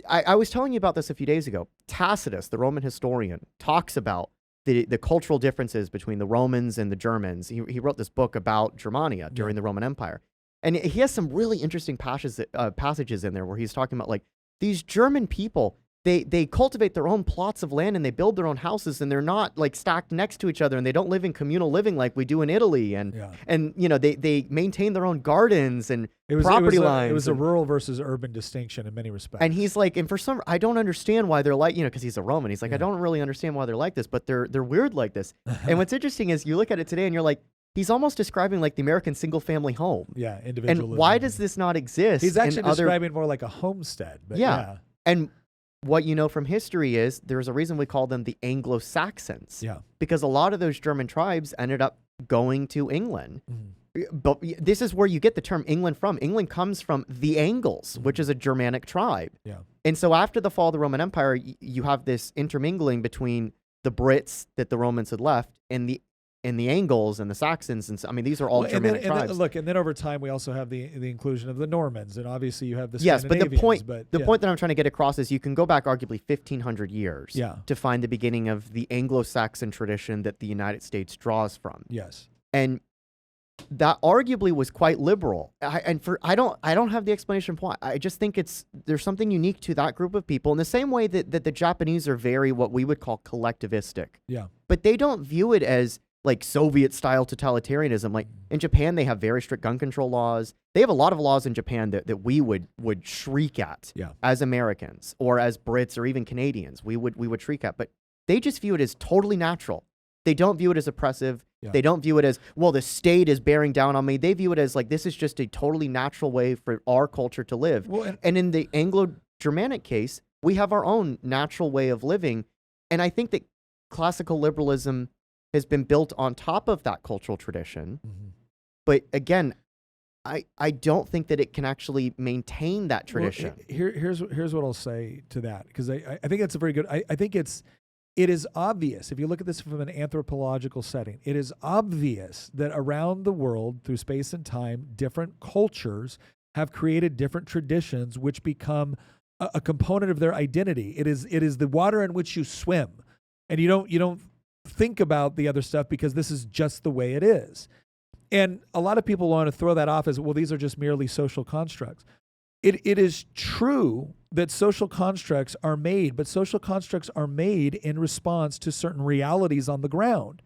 I was telling you about this a few days ago. Tacitus, the Roman historian, talks about the cultural differences between the Romans and the Germans. He wrote this book about Germania during the Roman Empire. And he has some really interesting passages in there where he's talking about, like, these German people, they cultivate their own plots of land and they build their own houses, and they're not like stacked next to each other, and they don't live in communal living like we do in Italy. And they maintain their own gardens and property lines. It was a rural versus urban distinction in many respects. And he's like, and for some, I don't understand why they're like, because he's a Roman. He's like, I don't really understand why they're like this, but they're weird like this. And what's interesting is you look at it today and you're like, he's almost describing like the American single-family home. Yeah, individualism. And why does this not exist? He's actually describing more like a homestead. But yeah. And what you know from history is there's a reason we call them the Anglo-Saxons. Yeah. Because a lot of those German tribes ended up going to England. Mm-hmm. But this is where you get the term England from. England comes from the Angles, which is a Germanic tribe. Yeah. And so after the fall of the Roman Empire, you have this intermingling between the Brits that the Romans had left and the Angles and the Saxons, and so, I mean, these are all Germanic tribes. And then over time we also have the inclusion of the Normans, and obviously you have the Scandinavians. Yes, but the point that I'm trying to get across is you can go back arguably 1,500 years to find the beginning of the Anglo-Saxon tradition that the United States draws from. Yes, and that arguably was quite liberal. I don't have the explanation for why. I just think there's something unique to that group of people in the same way that the Japanese are very what we would call collectivistic. Yeah, but they don't view it as like Soviet-style totalitarianism. Like in Japan, they have very strict gun control laws. They have a lot of laws in Japan that we would shriek at as Americans or as Brits or even Canadians. We would shriek at, but they just view it as totally natural. They don't view it as oppressive. Yeah. They don't view it as, well, the state is bearing down on me. They view it as like, this is just a totally natural way for our culture to live. Well, and in the Anglo-Germanic case, we have our own natural way of living. And I think that classical liberalism has been built on top of that cultural tradition. Mm-hmm. But again, I don't think that it can actually maintain that tradition. Well, here's what I'll say to that, because I think it's a very good. I think it is obvious, if you look at this from an anthropological setting, it is obvious that around the world, through space and time, different cultures have created different traditions which become a component of their identity. It is the water in which you swim, and you don't think about the other stuff because this is just the way it is. And a lot of people want to throw that off as, well, these are just merely social constructs. It is true that social constructs are made, but social constructs are made in response to certain realities on the ground.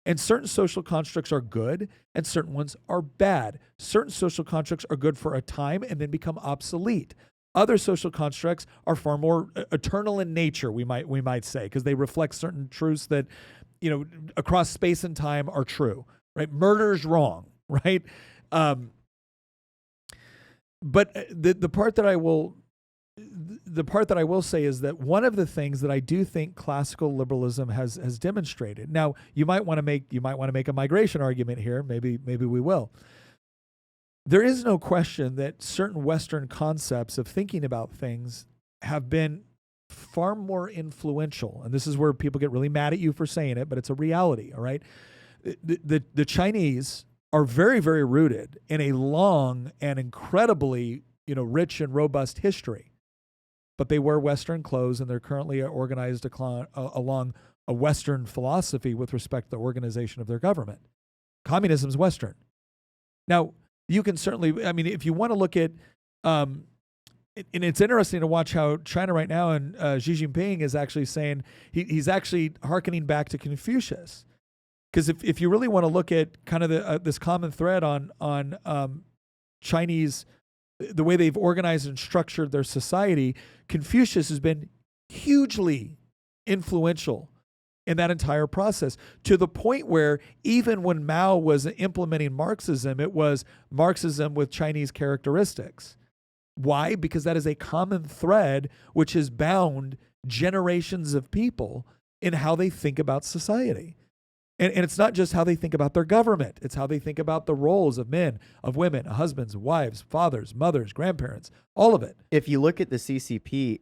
And certain social constructs are good and certain ones are bad. Certain social constructs are good for a time and then become obsolete. Other social constructs are far more eternal in nature, we might say, because they reflect certain truths that, across space and time are true, right? Murder's wrong, right? But the part that I will say is that one of the things that I do think classical liberalism has demonstrated. Now, you might want to make a migration argument here. Maybe we will. There is no question that certain Western concepts of thinking about things have been far more influential, and this is where people get really mad at you for saying it, but it's a reality. All right, the Chinese are very, very rooted in a long and incredibly, rich and robust history. But they wear Western clothes, and they're currently organized along a Western philosophy with respect to the organization of their government. Communism is Western. Now, you can certainly, if you want to look at, and it's interesting to watch how China right now, and Xi Jinping is actually saying, he's actually hearkening back to Confucius. Because if you really want to look at kind of this common thread on Chinese, the way they've organized and structured their society, Confucius has been hugely influential in that entire process, to the point where even when Mao was implementing Marxism, it was Marxism with Chinese characteristics. Why? Because that is a common thread which has bound generations of people in how they think about society. And it's not just how they think about their government. It's how they think about the roles of men, of women, husbands, wives, fathers, mothers, grandparents, all of it. If you look at the CCP,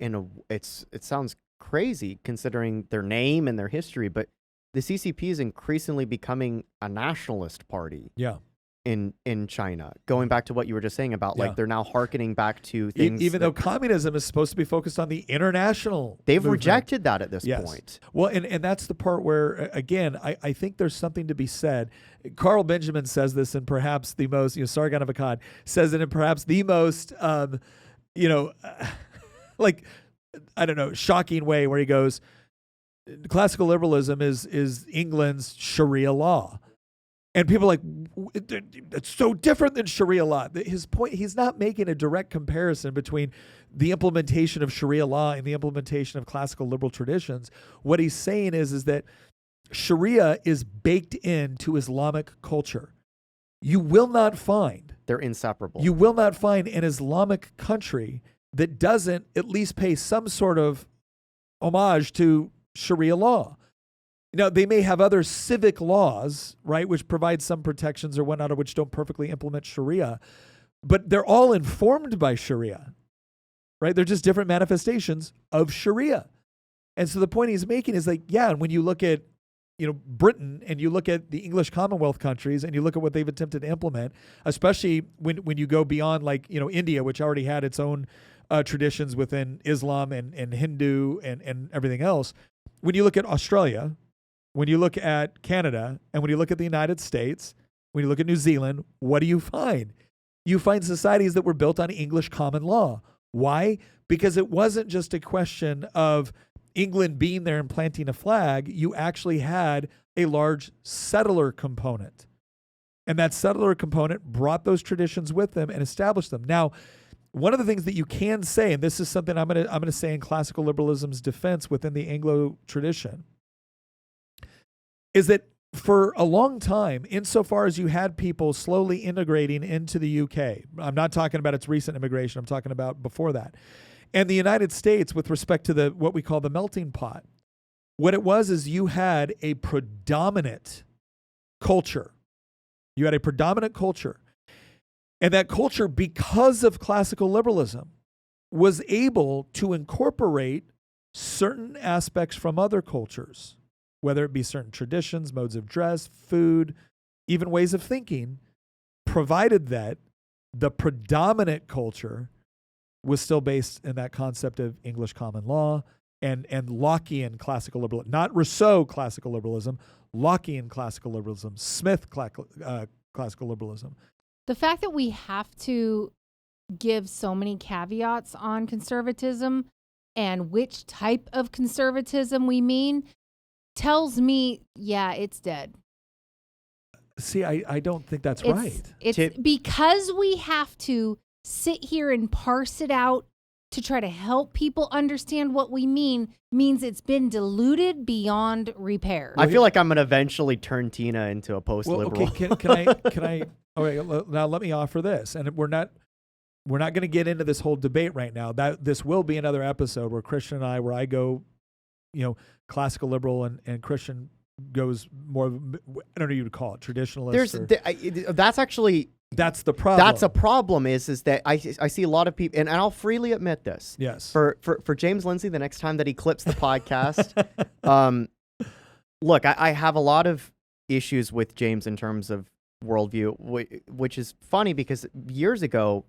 it sounds crazy considering their name and their history, but the CCP is increasingly becoming a nationalist party. Yeah. In China, going back to what you were just saying about they're now hearkening back to things. Even though communism is supposed to be focused on the international, they've movement. rejected that at this point. Well, and that's the part where, again, I think there's something to be said. Carl Benjamin says this in perhaps the most, Sargon of Akkad says it in perhaps the most, shocking way, where he goes, classical liberalism is England's Sharia law. And people are like, it's so different than Sharia law. His point, he's not making a direct comparison between the implementation of Sharia law and the implementation of classical liberal traditions. What he's saying is that Sharia is baked into Islamic culture. You will not find, they're inseparable. You will not find an Islamic country that doesn't at least pay some sort of homage to Sharia law. Now, they may have other civic laws, right, which provide some protections or whatnot, or which don't perfectly implement Sharia, but they're all informed by Sharia, right? They're just different manifestations of Sharia. And so the point he's making is and when you look at, Britain, and you look at the English Commonwealth countries, and you look at what they've attempted to implement, especially when you go beyond India, which already had its own traditions within Islam and Hindu and everything else. When you look at Australia, when you look at Canada, and when you look at the United States, when you look at New Zealand, what do you find? You find societies that were built on English common law. Why? Because it wasn't just a question of England being there and planting a flag. You actually had a large settler component. And that settler component brought those traditions with them and established them. Now, one of the things that you can say, and this is something I'm going to say in classical liberalism's defense within the Anglo tradition, is that for a long time, insofar as you had people slowly integrating into the UK, I'm not talking about its recent immigration, I'm talking about before that, and the United States with respect to what we call the melting pot, What it was is you had a predominant culture. You had a predominant culture. And that culture, because of classical liberalism, was able to incorporate certain aspects from other cultures, whether it be certain traditions, modes of dress, food, even ways of thinking, provided that the predominant culture was still based in that concept of English common law and Lockean classical liberalism, not Rousseau classical liberalism, Lockean classical liberalism, Smith classical liberalism. The fact that we have to give so many caveats on conservatism and which type of conservatism we mean tells me, yeah, it's dead. See, I don't think that's right. It's because we have to sit here and parse it out to try to help people understand what we means it's been diluted beyond repair. I feel like I'm going to eventually turn Tina into a post-liberal. Okay, can I? Okay, now let me offer this, and we're not going to get into this whole debate right now. This will be another episode where Christian and where I go, classical liberal and Christian goes more. I don't know what you would call it, traditionalist. That's the problem. That's a problem. Is that I see a lot of people, and I'll freely admit this. Yes. For James Lindsay, the next time that he clips the podcast, look, I have a lot of issues with James in terms of worldview, which is funny because years ago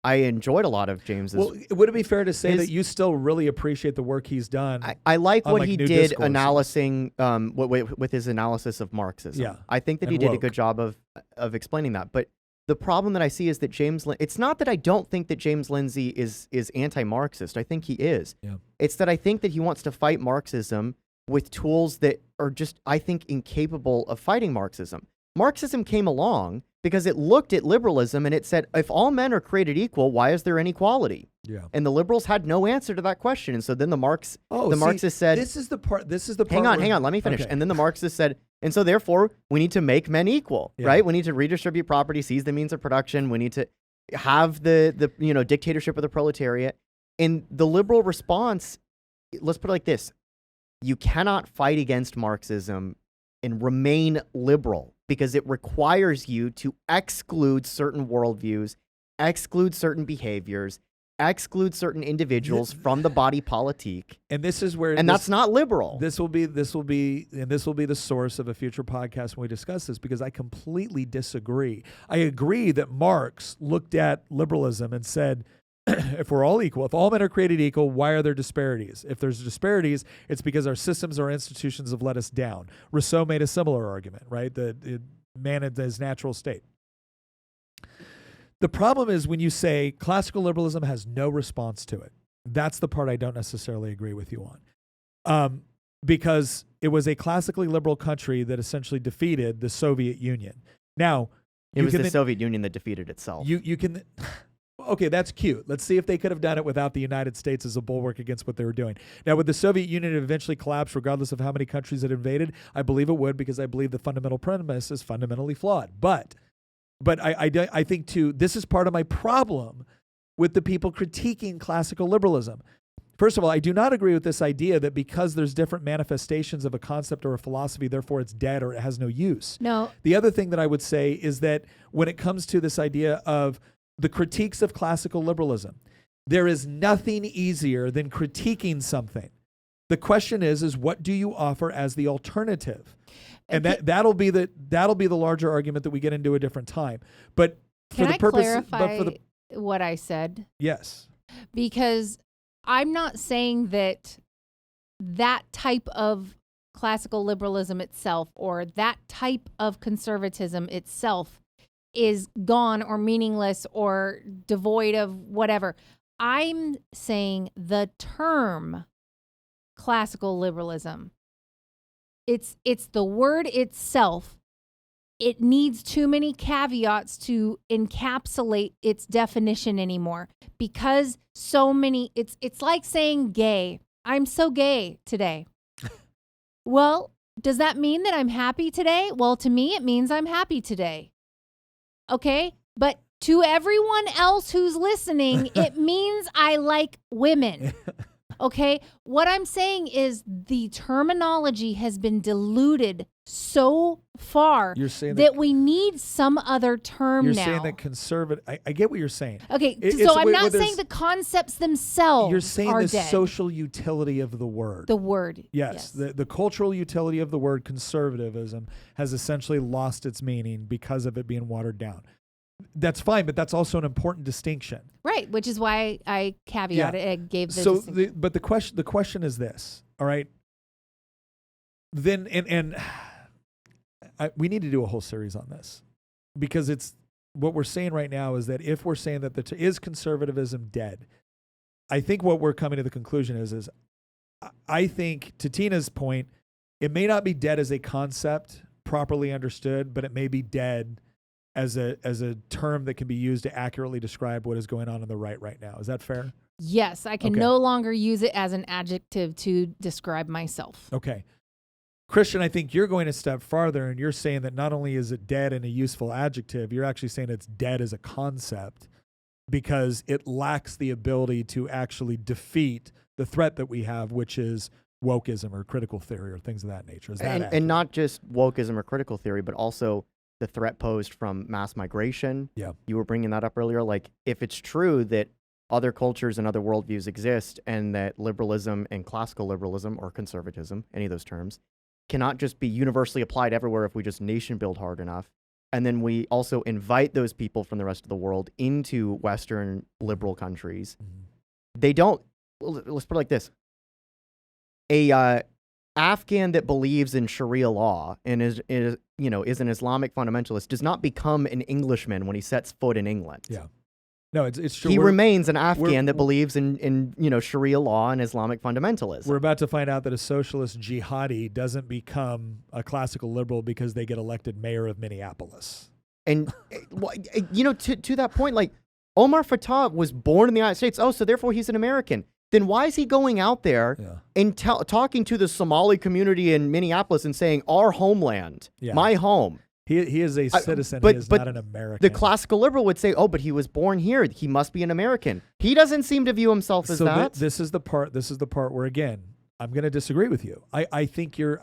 I enjoyed a lot of James's. Well, would it be fair to say that you still really appreciate the work he's done? I like what he did discourses. analyzing with his analysis of Marxism. Yeah. I think that he did a good job of explaining that. But the problem that I see is that it's not that I don't think that James Lindsay is anti-Marxist. I think he is. Yeah. It's that I think that he wants to fight Marxism with tools that are just, I think, incapable of fighting Marxism. Marxism came along because it looked at liberalism and it said, if all men are created equal, why is there inequality? Yeah. And the liberals had no answer to that question. And so then the Marxists said, this is the part. Hang on, let me finish. Okay. And then the Marxists said, and so therefore we need to make men equal, right? We need to redistribute property, seize the means of production. We need to have the dictatorship of the proletariat. And the liberal response, let's put it like this: you cannot fight against Marxism and remain liberal, because it requires you to exclude certain worldviews, exclude certain behaviors, exclude certain individuals from the body politique. And this is where, that's not liberal. This will be the source of a future podcast when we discuss this, because I completely disagree. I agree that Marx looked at liberalism and said, if we're all equal, if all men are created equal, why are there disparities? If there's disparities, it's because our systems or institutions have let us down. Rousseau made a similar argument, right? The man in his natural state. The problem is when you say classical liberalism has no response to it. That's the part I don't necessarily agree with you on. Because it was a classically liberal country that essentially defeated the Soviet Union. Now, it was the Soviet Union that defeated itself. You can... Okay, that's cute. Let's see if they could have done it without the United States as a bulwark against what they were doing. Now, would the Soviet Union eventually collapse regardless of how many countries it invaded? I believe it would, because I believe the fundamental premise is fundamentally flawed. But I think, too, this is part of my problem with the people critiquing classical liberalism. First of all, I do not agree with this idea that because there's different manifestations of a concept or a philosophy, therefore it's dead or it has no use. No. The other thing that I would say is that when it comes to this idea of the critiques of classical liberalism, there is nothing easier than critiquing something. The question is what do you offer as the alternative? And that'll be the larger argument that we get into a different time. But can I clarify what I said? Yes. Because I'm not saying that type of classical liberalism itself or that type of conservatism itself is gone or meaningless or devoid of whatever. I'm saying the term classical liberalism. It's the word itself. It needs too many caveats to encapsulate its definition anymore, because so many, it's like saying gay. I'm so gay today. Well, does that mean that I'm happy today? Well, to me, it means I'm happy today. Okay, but to everyone else who's listening, it means I like women. Okay. What I'm saying is the terminology has been diluted so far You're saying that we need some other term You're now. saying that conservative. I get what you're saying. Okay, It's so I'm wait, not well, there's- saying the concepts themselves You're saying are the dead. social utility of the word. The word. Yes, the cultural utility of the word conservatism has essentially lost its meaning because of it being watered down. That's fine, but that's also an important distinction. Right, which is why I caveated and gave the So, distinction. but the question is this. All right. Then we need to do a whole series on this, because it's what we're saying right now is that if we're saying that is conservatism dead, I think what we're coming to the conclusion is I think, to Tina's point, it may not be dead as a concept properly understood, but it may be dead as a term that can be used to accurately describe what is going on the right now. Is that fair? Yes, I can Okay. no longer use it as an adjective to describe myself. Okay. Christian, I think you're going a step farther, and you're saying that not only is it dead in a useful adjective, you're actually saying it's dead as a concept because it lacks the ability to actually defeat the threat that we have, which is wokeism or critical theory or things of that nature. Is that accurate? And not just wokeism or critical theory, but also the threat posed from mass migration. Yeah. You were bringing that up earlier. Like, if it's true that other cultures and other worldviews exist and that liberalism and classical liberalism or conservatism, any of those terms, cannot just be universally applied everywhere if we just nation build hard enough. And then we also invite those people from the rest of the world into Western liberal countries. They don't, let's put it like this. Afghan that believes in Sharia law and is an Islamic fundamentalist does not become an Englishman when he sets foot in England. Yeah. No, it's true. He remains an Afghan that believes in Sharia law and Islamic fundamentalism. We're about to find out that a socialist jihadi doesn't become a classical liberal because they get elected mayor of Minneapolis. And to that point, like, Omar Fatah was born in the United States. Oh, so therefore he's an American. Then why is he going out there and talking to the Somali community in Minneapolis and saying, our homeland, my home? He is a citizen. He is not an American. The classical liberal would say, oh, but he was born here. He must be an American. He doesn't seem to view himself as that. This is the part where, again, I'm going to disagree with you. I think you're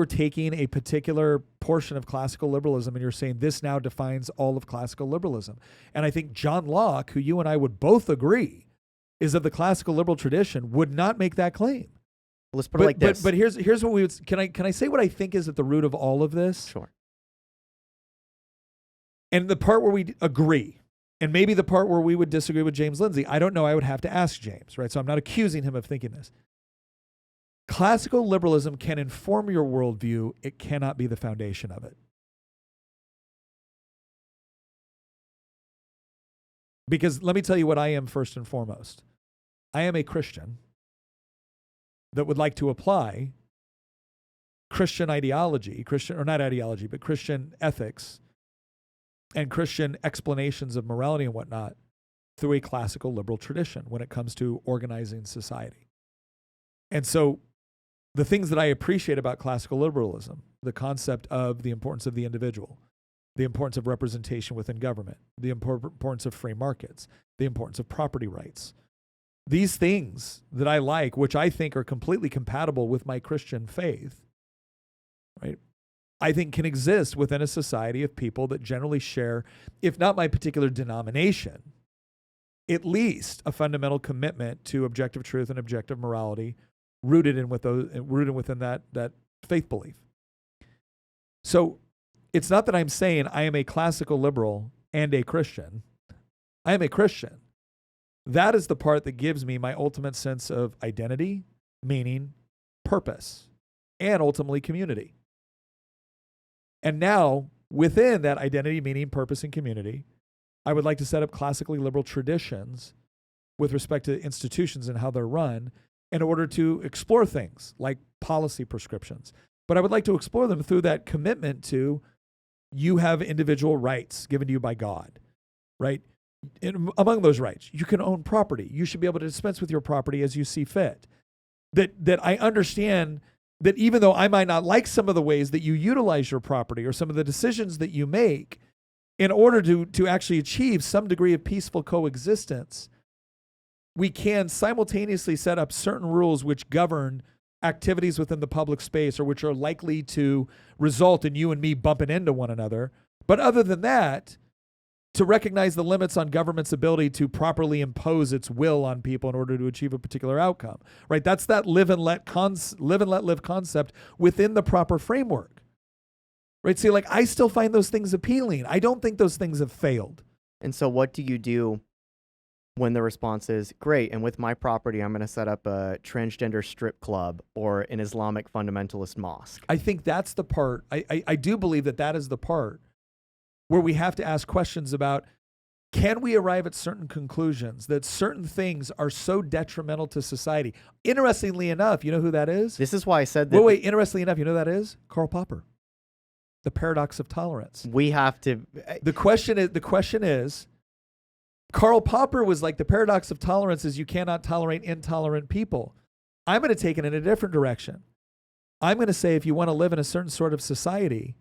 taking a particular portion of classical liberalism and you're saying this now defines all of classical liberalism. And I think John Locke, who you and I would both agree is of the classical liberal tradition, would not make that claim. Let's put it like this. But here's what we would, can I say what I think is at the root of all of this? Sure. And the part where we agree, and maybe the part where we would disagree with James Lindsay, I don't know, I would have to ask James, right? So I'm not accusing him of thinking this. Classical liberalism can inform your worldview. It cannot be the foundation of it. Because let me tell you what I am first and foremost. I am a Christian that would like to apply Christian ideology, Christian ethics and Christian explanations of morality and whatnot through a classical liberal tradition when it comes to organizing society. And so the things that I appreciate about classical liberalism, the concept of the importance of the individual, the importance of representation within government, the importance of free markets, the importance of property rights. These things that I like, which I think are completely compatible with my Christian faith, right? I think can exist within a society of people that generally share, if not my particular denomination, at least a fundamental commitment to objective truth and objective morality rooted within that faith belief. So it's not that I'm saying I am a classical liberal and a Christian. I am a Christian. That is the part that gives me my ultimate sense of identity, meaning, purpose, and ultimately community. And now, within that identity, meaning, purpose, and community, I would like to set up classically liberal traditions with respect to institutions and how they're run in order to explore things like policy prescriptions. But I would like to explore them through that commitment to you have individual rights given to you by God, right? And among those rights, you can own property. You should be able to dispense with your property as you see fit. That I understand that even though I might not like some of the ways that you utilize your property or some of the decisions that you make in order to actually achieve some degree of peaceful coexistence, we can simultaneously set up certain rules which govern activities within the public space or which are likely to result in you and me bumping into one another. But other than that, to recognize the limits on government's ability to properly impose its will on people in order to achieve a particular outcome, right? That's that live and let live concept within the proper framework, right? See, like, I still find those things appealing. I don't think those things have failed. And so what do you do when the response is, great, and with my property, I'm going to set up a transgender strip club or an Islamic fundamentalist mosque? I think that's the part. I do believe that is the part where we have to ask questions about, can we arrive at certain conclusions that certain things are so detrimental to society? Interestingly enough, you know who that is? This is why I said that. Wait, interestingly enough, you know who that is? Karl Popper. The paradox of tolerance. We have to. The question is, Karl Popper was like, the paradox of tolerance is you cannot tolerate intolerant people. I'm going to take it in a different direction. I'm going to say, if you want to live in a certain sort of society,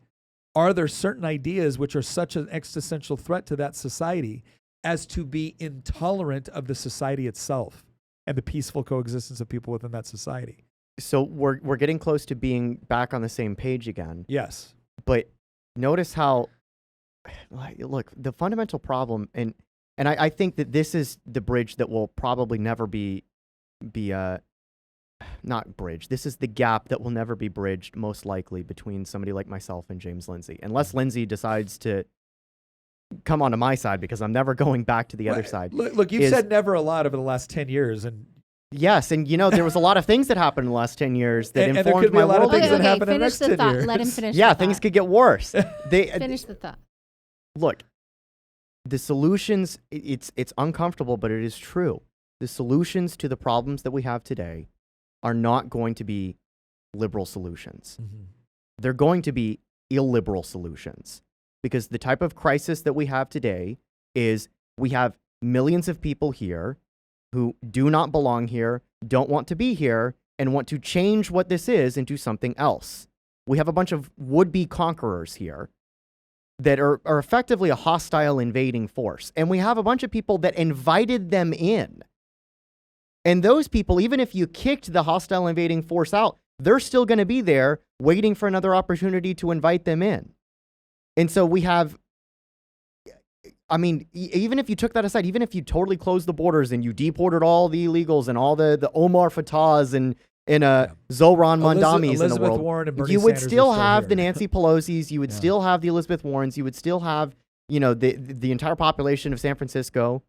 are there certain ideas which are such an existential threat to that society as to be intolerant of the society itself and the peaceful coexistence of people within that society? So we're getting close to being back on the same page again. Yes. But notice how, look, the fundamental problem, and I think that this is the bridge that will probably never be not bridge. This is the gap that will never be bridged, most likely, between somebody like myself and James Lindsay. Unless Lindsay decides to come onto my side, because I'm never going back to the other side. Look, you've said never a lot over the last 10 years. And yes, and there was a lot of things that happened in the last 10 years that informed there could be my a lot of worldview. things that happen in the finish next the 10 thought. years. Let him finish Yeah, the things thought. could get worse. Finish the thought. Look, the solutions, it's uncomfortable, but it is true. The solutions to the problems that we have today are not going to be liberal solutions. Mm-hmm. They're going to be illiberal solutions, because the type of crisis that we have today is we have millions of people here who do not belong here, don't want to be here, and want to change what this is into something else. We have a bunch of would-be conquerors here that are effectively a hostile invading force. And we have a bunch of people that invited them in. And those people, even if you kicked the hostile invading force out, they're still going to be there waiting for another opportunity to invite them in. And so we have, even if you took that aside, even if you totally closed the borders and you deported all the illegals and all the Omar Fatahs and Zohran Mandamis in the world, Warren and Bernie you would Sanders still are have here. the Nancy Pelosi's, you would still have the Elizabeth Warrens, you would still have, the entire population of San Francisco.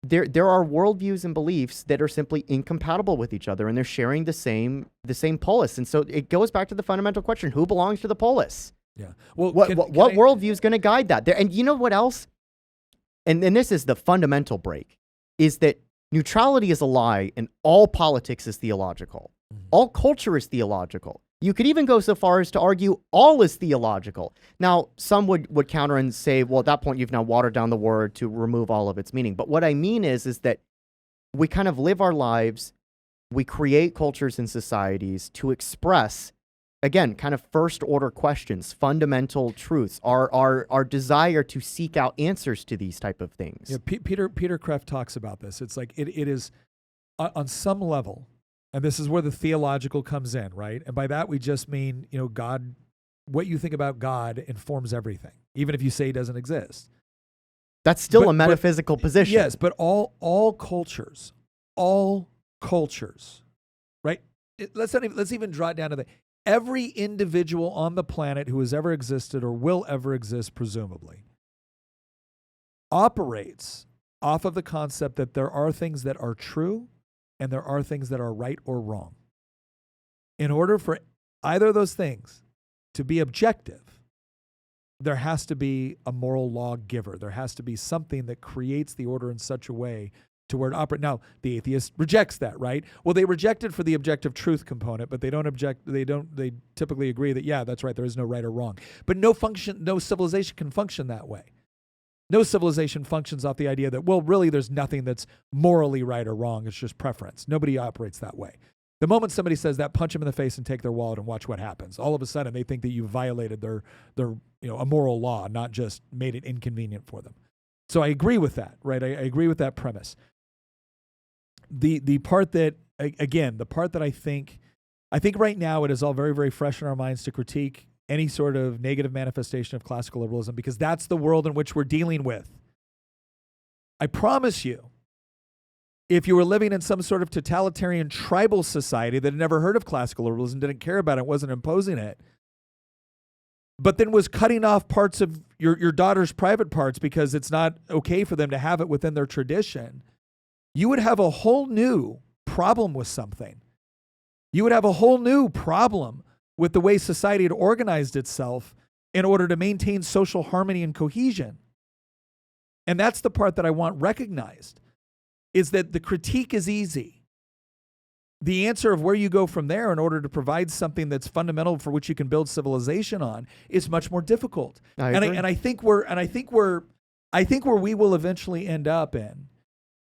There are worldviews and beliefs that are simply incompatible with each other, and they're sharing the same polis. And so it goes back to the fundamental question: who belongs to the polis? Yeah. Well, what worldview is going to guide that? And you know what else? And this is the fundamental break: is that neutrality is a lie, and all politics is theological. Mm-hmm. All culture is theological. You could even go so far as to argue all is theological. Now, some would counter and say, well, at that point, you've now watered down the word to remove all of its meaning. But what I mean is that we kind of live our lives, we create cultures and societies to express, again, kind of first-order questions, fundamental truths, our desire to seek out answers to these type of things. Yeah, Peter Kreeft talks about this. It's like it is, on some level, and this is where the theological comes in, right? And by that, we just mean, God, what you think about God informs everything, even if you say he doesn't exist. That's still a metaphysical position. Yes, but all cultures, right? Let's even draw it down to every individual on the planet who has ever existed or will ever exist, presumably, operates off of the concept that there are things that are true and there are things that are right or wrong. In order for either of those things to be objective, there has to be a moral law giver. There has to be something that creates the order in such a way to where it operates. Now, the atheist rejects that, right? Well, they reject it for the objective truth component, but they typically agree that, yeah, that's right, there is no right or wrong. But no civilization can function that way. No civilization functions off the idea that, well, really there's nothing that's morally right or wrong. It's just preference. Nobody operates that way. The moment somebody says that, punch them in the face and take their wallet and watch what happens. All of a sudden, they think that you violated their a moral law, not just made it inconvenient for them. So I agree with that, right? I agree with that premise. the part that, again, the part that I think right now it is all very, very fresh in our minds to critique any sort of negative manifestation of classical liberalism, because that's the world in which we're dealing with. I promise you, if you were living in some sort of totalitarian tribal society that had never heard of classical liberalism, didn't care about it, wasn't imposing it, but then was cutting off parts of your daughter's private parts because it's not okay for them to have it within their tradition, you would have a whole new problem with something. You would have a whole new problem with the way society had organized itself in order to maintain social harmony and cohesion. And that's the part that I want recognized, is that the critique is easy. The answer of where you go from there in order to provide something that's fundamental for which you can build civilization on is much more difficult. I think where we will eventually end up in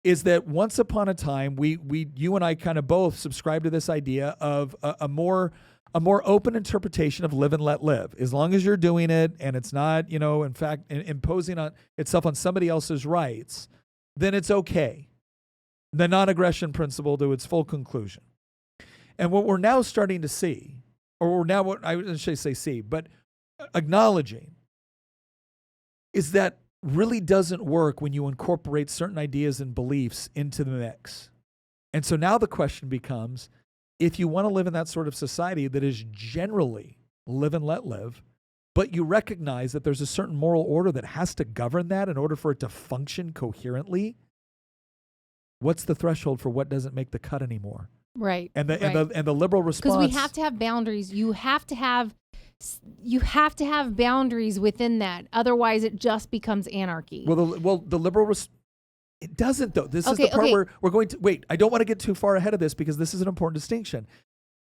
is that once upon a time, you and I kind of both subscribe to this idea of a more open interpretation of live and let live. As long as you're doing it and it's not, in fact, imposing on itself on somebody else's rights, then it's okay. The non-aggression principle to its full conclusion. And what we're now starting to see, but acknowledging, is that really doesn't work when you incorporate certain ideas and beliefs into the mix. And so now the question becomes, if you want to live in that sort of society that is generally live and let live, but you recognize that there's a certain moral order that has to govern that in order for it to function coherently, what's the threshold for what doesn't make the cut anymore? Right. And the liberal response, because we have to have boundaries. You have to have boundaries within that. Otherwise, it just becomes anarchy. Well, the liberal it doesn't, though. This is the part where we're going to wait. I don't want to get too far ahead of this because this is an important distinction.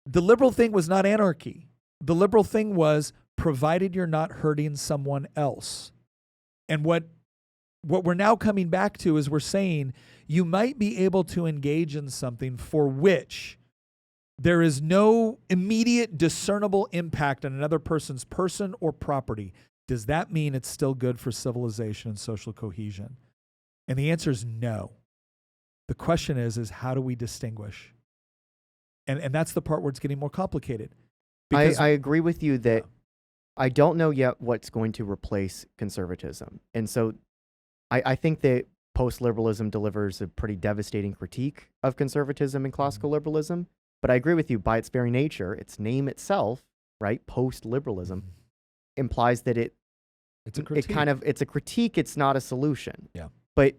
The liberal thing was not anarchy. The liberal thing was provided you're not hurting someone else. And what we're now coming back to is we're saying you might be able to engage in something for which there is no immediate discernible impact on another person's person or property. Does that mean it's still good for civilization and social cohesion? And the answer is no. The question is how do we distinguish? And that's the part where it's getting more complicated. I agree with you that I don't know yet what's going to replace conservatism. And so I think that post-liberalism delivers a pretty devastating critique of conservatism and classical liberalism. But I agree with you, by its very nature, its name itself, right, post-liberalism, implies that it's a critique. It's a critique, it's not a solution. Yeah. But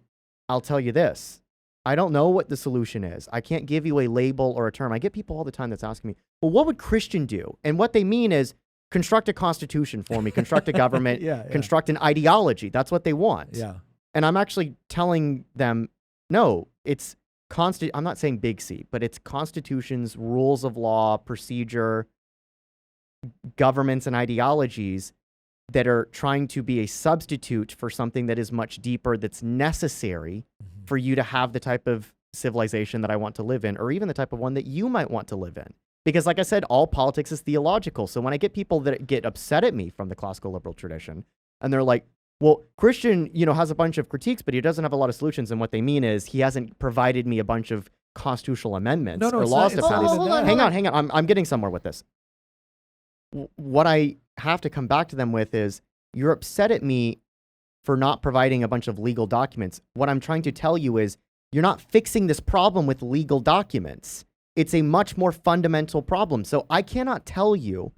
I'll tell you this, I don't know what the solution is. I can't give you a label or a term. I get people all the time that's asking me, well, what would Christian do? And what they mean is, construct a constitution for me, construct a government, construct an ideology. That's what they want. Yeah. And I'm actually telling them, no, it's I'm not saying big C, but it's constitutions, rules of law, procedure, governments, and ideologies that are trying to be a substitute for something that is much deeper, that's necessary for you to have the type of civilization that I want to live in, or even the type of one that you might want to live in. Because like I said, all politics is theological. So when I get people that get upset at me from the classical liberal tradition, and they're like, well, Christian, has a bunch of critiques, but he doesn't have a lot of solutions. And what they mean is he hasn't provided me a bunch of constitutional amendments or laws to pass. Hang on. I'm getting somewhere with this. What I have to come back to them with is, you're upset at me for not providing a bunch of legal documents. What I'm trying to tell you is, you're not fixing this problem with legal documents. It's a much more fundamental problem. So I cannot tell you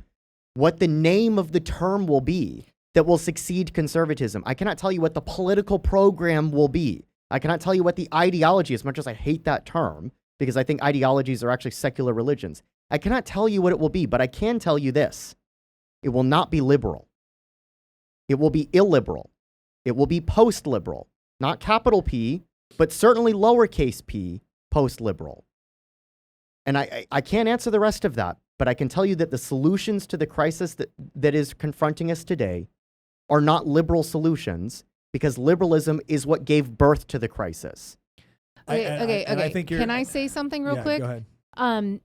what the name of the term will be that will succeed conservatism. I cannot tell you what the political program will be. I cannot tell you what the ideology, as much as I hate that term, because I think ideologies are actually secular religions. I cannot tell you what it will be, but I can tell you this. It will not be liberal. It will be illiberal. It will be post-liberal. Not capital P, but certainly lowercase p, post-liberal. And I can't answer the rest of that, but I can tell you that the solutions to the crisis that is confronting us today are not liberal solutions, because liberalism is what gave birth to the crisis. Okay. I think can I say something real quick? Go ahead.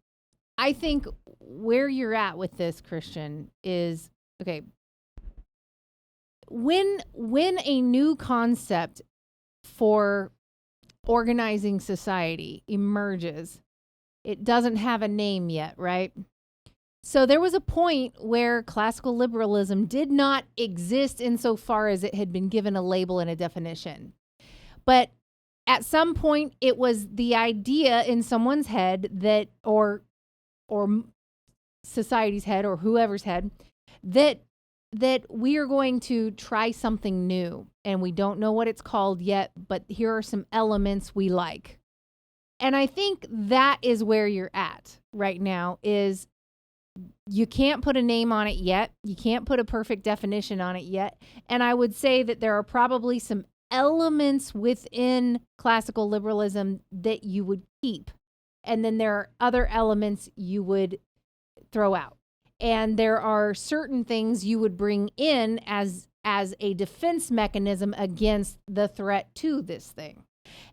I think where you're at with this, Christian, is, okay, when a new concept for organizing society emerges. It doesn't have a name yet, right? So there was a point where classical liberalism did not exist insofar as it had been given a label and a definition. But at some point, it was the idea in someone's head that, or society's head, or whoever's head, that we are going to try something new, and we don't know what it's called yet, but here are some elements we like. And I think that is where you're at right now, is you can't put a name on it yet. You can't put a perfect definition on it yet. And I would say that there are probably some elements within classical liberalism that you would keep. And then there are other elements you would throw out. And there are certain things you would bring in as a defense mechanism against the threat to this thing.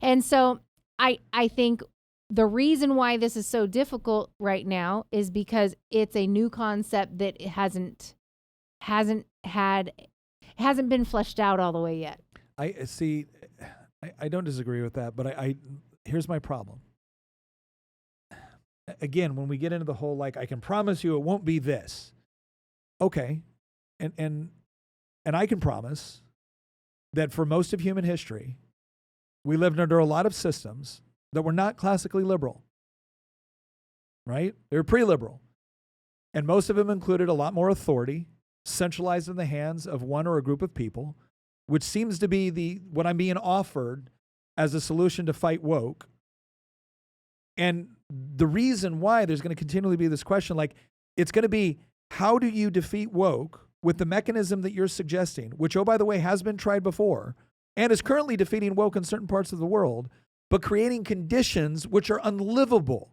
And so I think the reason why this is so difficult right now is because it's a new concept that hasn't been fleshed out all the way yet. I see. I don't disagree with that, but here's my problem. Again, when we get into the whole, like, I can promise you it won't be this. Okay. And I can promise that for most of human history, we lived under a lot of systems that were not classically liberal. Right? They were pre-liberal. And most of them included a lot more authority centralized in the hands of one or a group of people, which seems to be what I'm being offered as a solution to fight woke. And the reason why there's going to continually be this question, like, it's going to be, how do you defeat woke with the mechanism that you're suggesting, which, oh, by the way, has been tried before and is currently defeating woke in certain parts of the world, but creating conditions which are unlivable.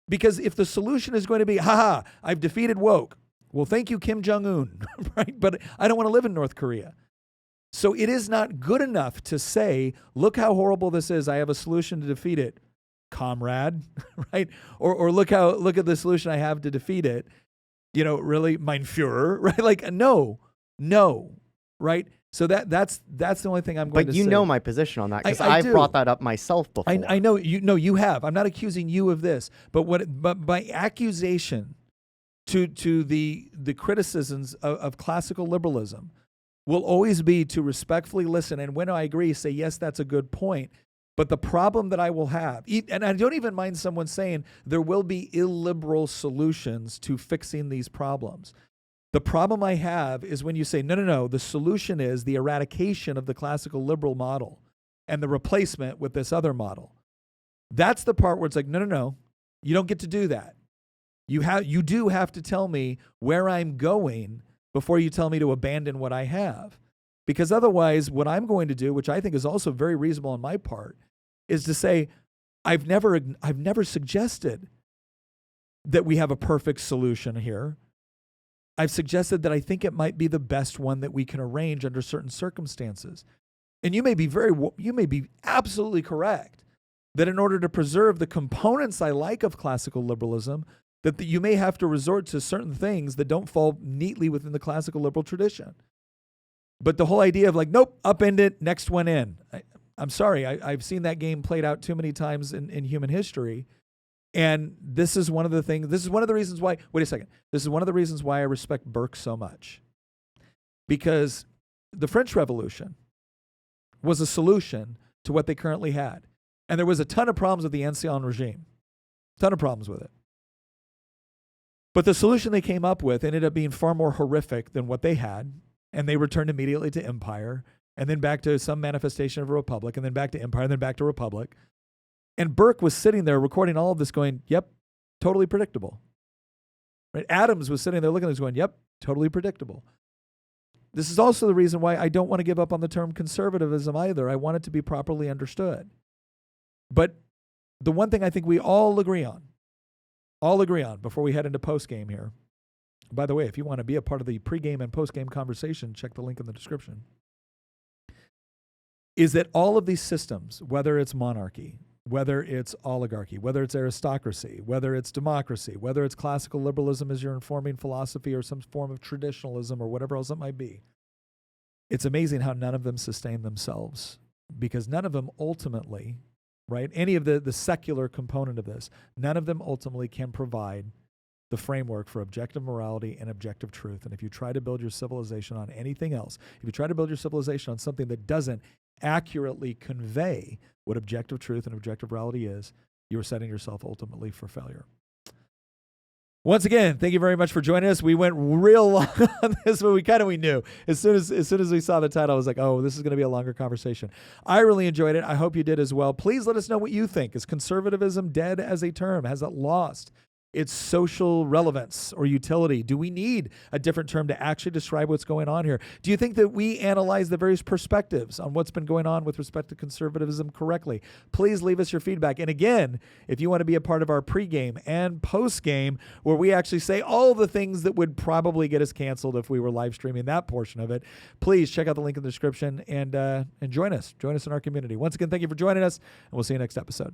Because if the solution is going to be, I've defeated woke. Well, thank you, Kim Jong-un, right? But I don't want to live in North Korea. So it is not good enough to say, look how horrible this is. I have a solution to defeat it, comrade, right? Or look at the solution I have to defeat it. Really, mein Führer, right? Like, no, right? So that's the only thing I'm going to say. But you know my position on that, because I've brought that up myself before. I know you have. I'm not accusing you of this, but by accusation to the criticisms of classical liberalism will always be to respectfully listen, and when I agree, say, yes, that's a good point. But the problem that I will have, and I don't even mind someone saying there will be illiberal solutions to fixing these problems. The problem I have is when you say, no, the solution is the eradication of the classical liberal model and the replacement with this other model. That's the part where it's like, no, you don't get to do that. You do have to tell me where I'm going before you tell me to abandon what I have. Because otherwise, what I'm going to do, which I think is also very reasonable on my part, is to say, I've never suggested that we have a perfect solution here. I've suggested that I think it might be the best one that we can arrange under certain circumstances. And you may be absolutely correct that in order to preserve the components I like of classical liberalism, that you may have to resort to certain things that don't fall neatly within the classical liberal tradition. But the whole idea of, like, nope, upend it, next one in. I'm sorry, I've seen that game played out too many times in human history. And this is one of the reasons why, wait a second, this is one of the reasons why I respect Burke so much. Because the French Revolution was a solution to what they currently had. And there was a ton of problems with the ancien regime. Ton of problems with it. But the solution they came up with ended up being far more horrific than what they had. And they returned immediately to empire, and then back to some manifestation of a republic, and then back to empire, and then back to republic. And Burke was sitting there recording all of this going, yep, totally predictable. Right? Adams was sitting there looking at this going, yep, totally predictable. This is also the reason why I don't want to give up on the term conservatism either. I want it to be properly understood. But the one thing I think we all agree on before we head into postgame here, by the way, if you want to be a part of the pregame and postgame conversation, check the link in the description, is that all of these systems, whether it's monarchy, whether it's oligarchy, whether it's aristocracy, whether it's democracy, whether it's classical liberalism as your informing philosophy or some form of traditionalism or whatever else it might be, it's amazing how none of them sustain themselves because none of them ultimately, right, any of the secular component of this, none of them ultimately can provide the framework for objective morality and objective truth. And if you try to build your civilization on anything else, if you try to build your civilization on something that doesn't accurately convey what objective truth and objective morality is, you are setting yourself ultimately for failure. Once again, thank you very much for joining us. We went real long on this, but we knew. As soon as we saw the title, I was like, oh, this is going to be a longer conversation. I really enjoyed it. I hope you did as well. Please let us know what you think. Is conservatism dead as a term? Has it lost its social relevance or utility? Do we need a different term to actually describe what's going on here? Do you think that we analyze the various perspectives on what's been going on with respect to conservatism correctly? Please leave us your feedback. And again, if you want to be a part of our pregame and postgame, where we actually say all the things that would probably get us canceled if we were live streaming that portion of it, please check out the link in the description and join us. Join us in our community. Once again, thank you for joining us, and we'll see you next episode.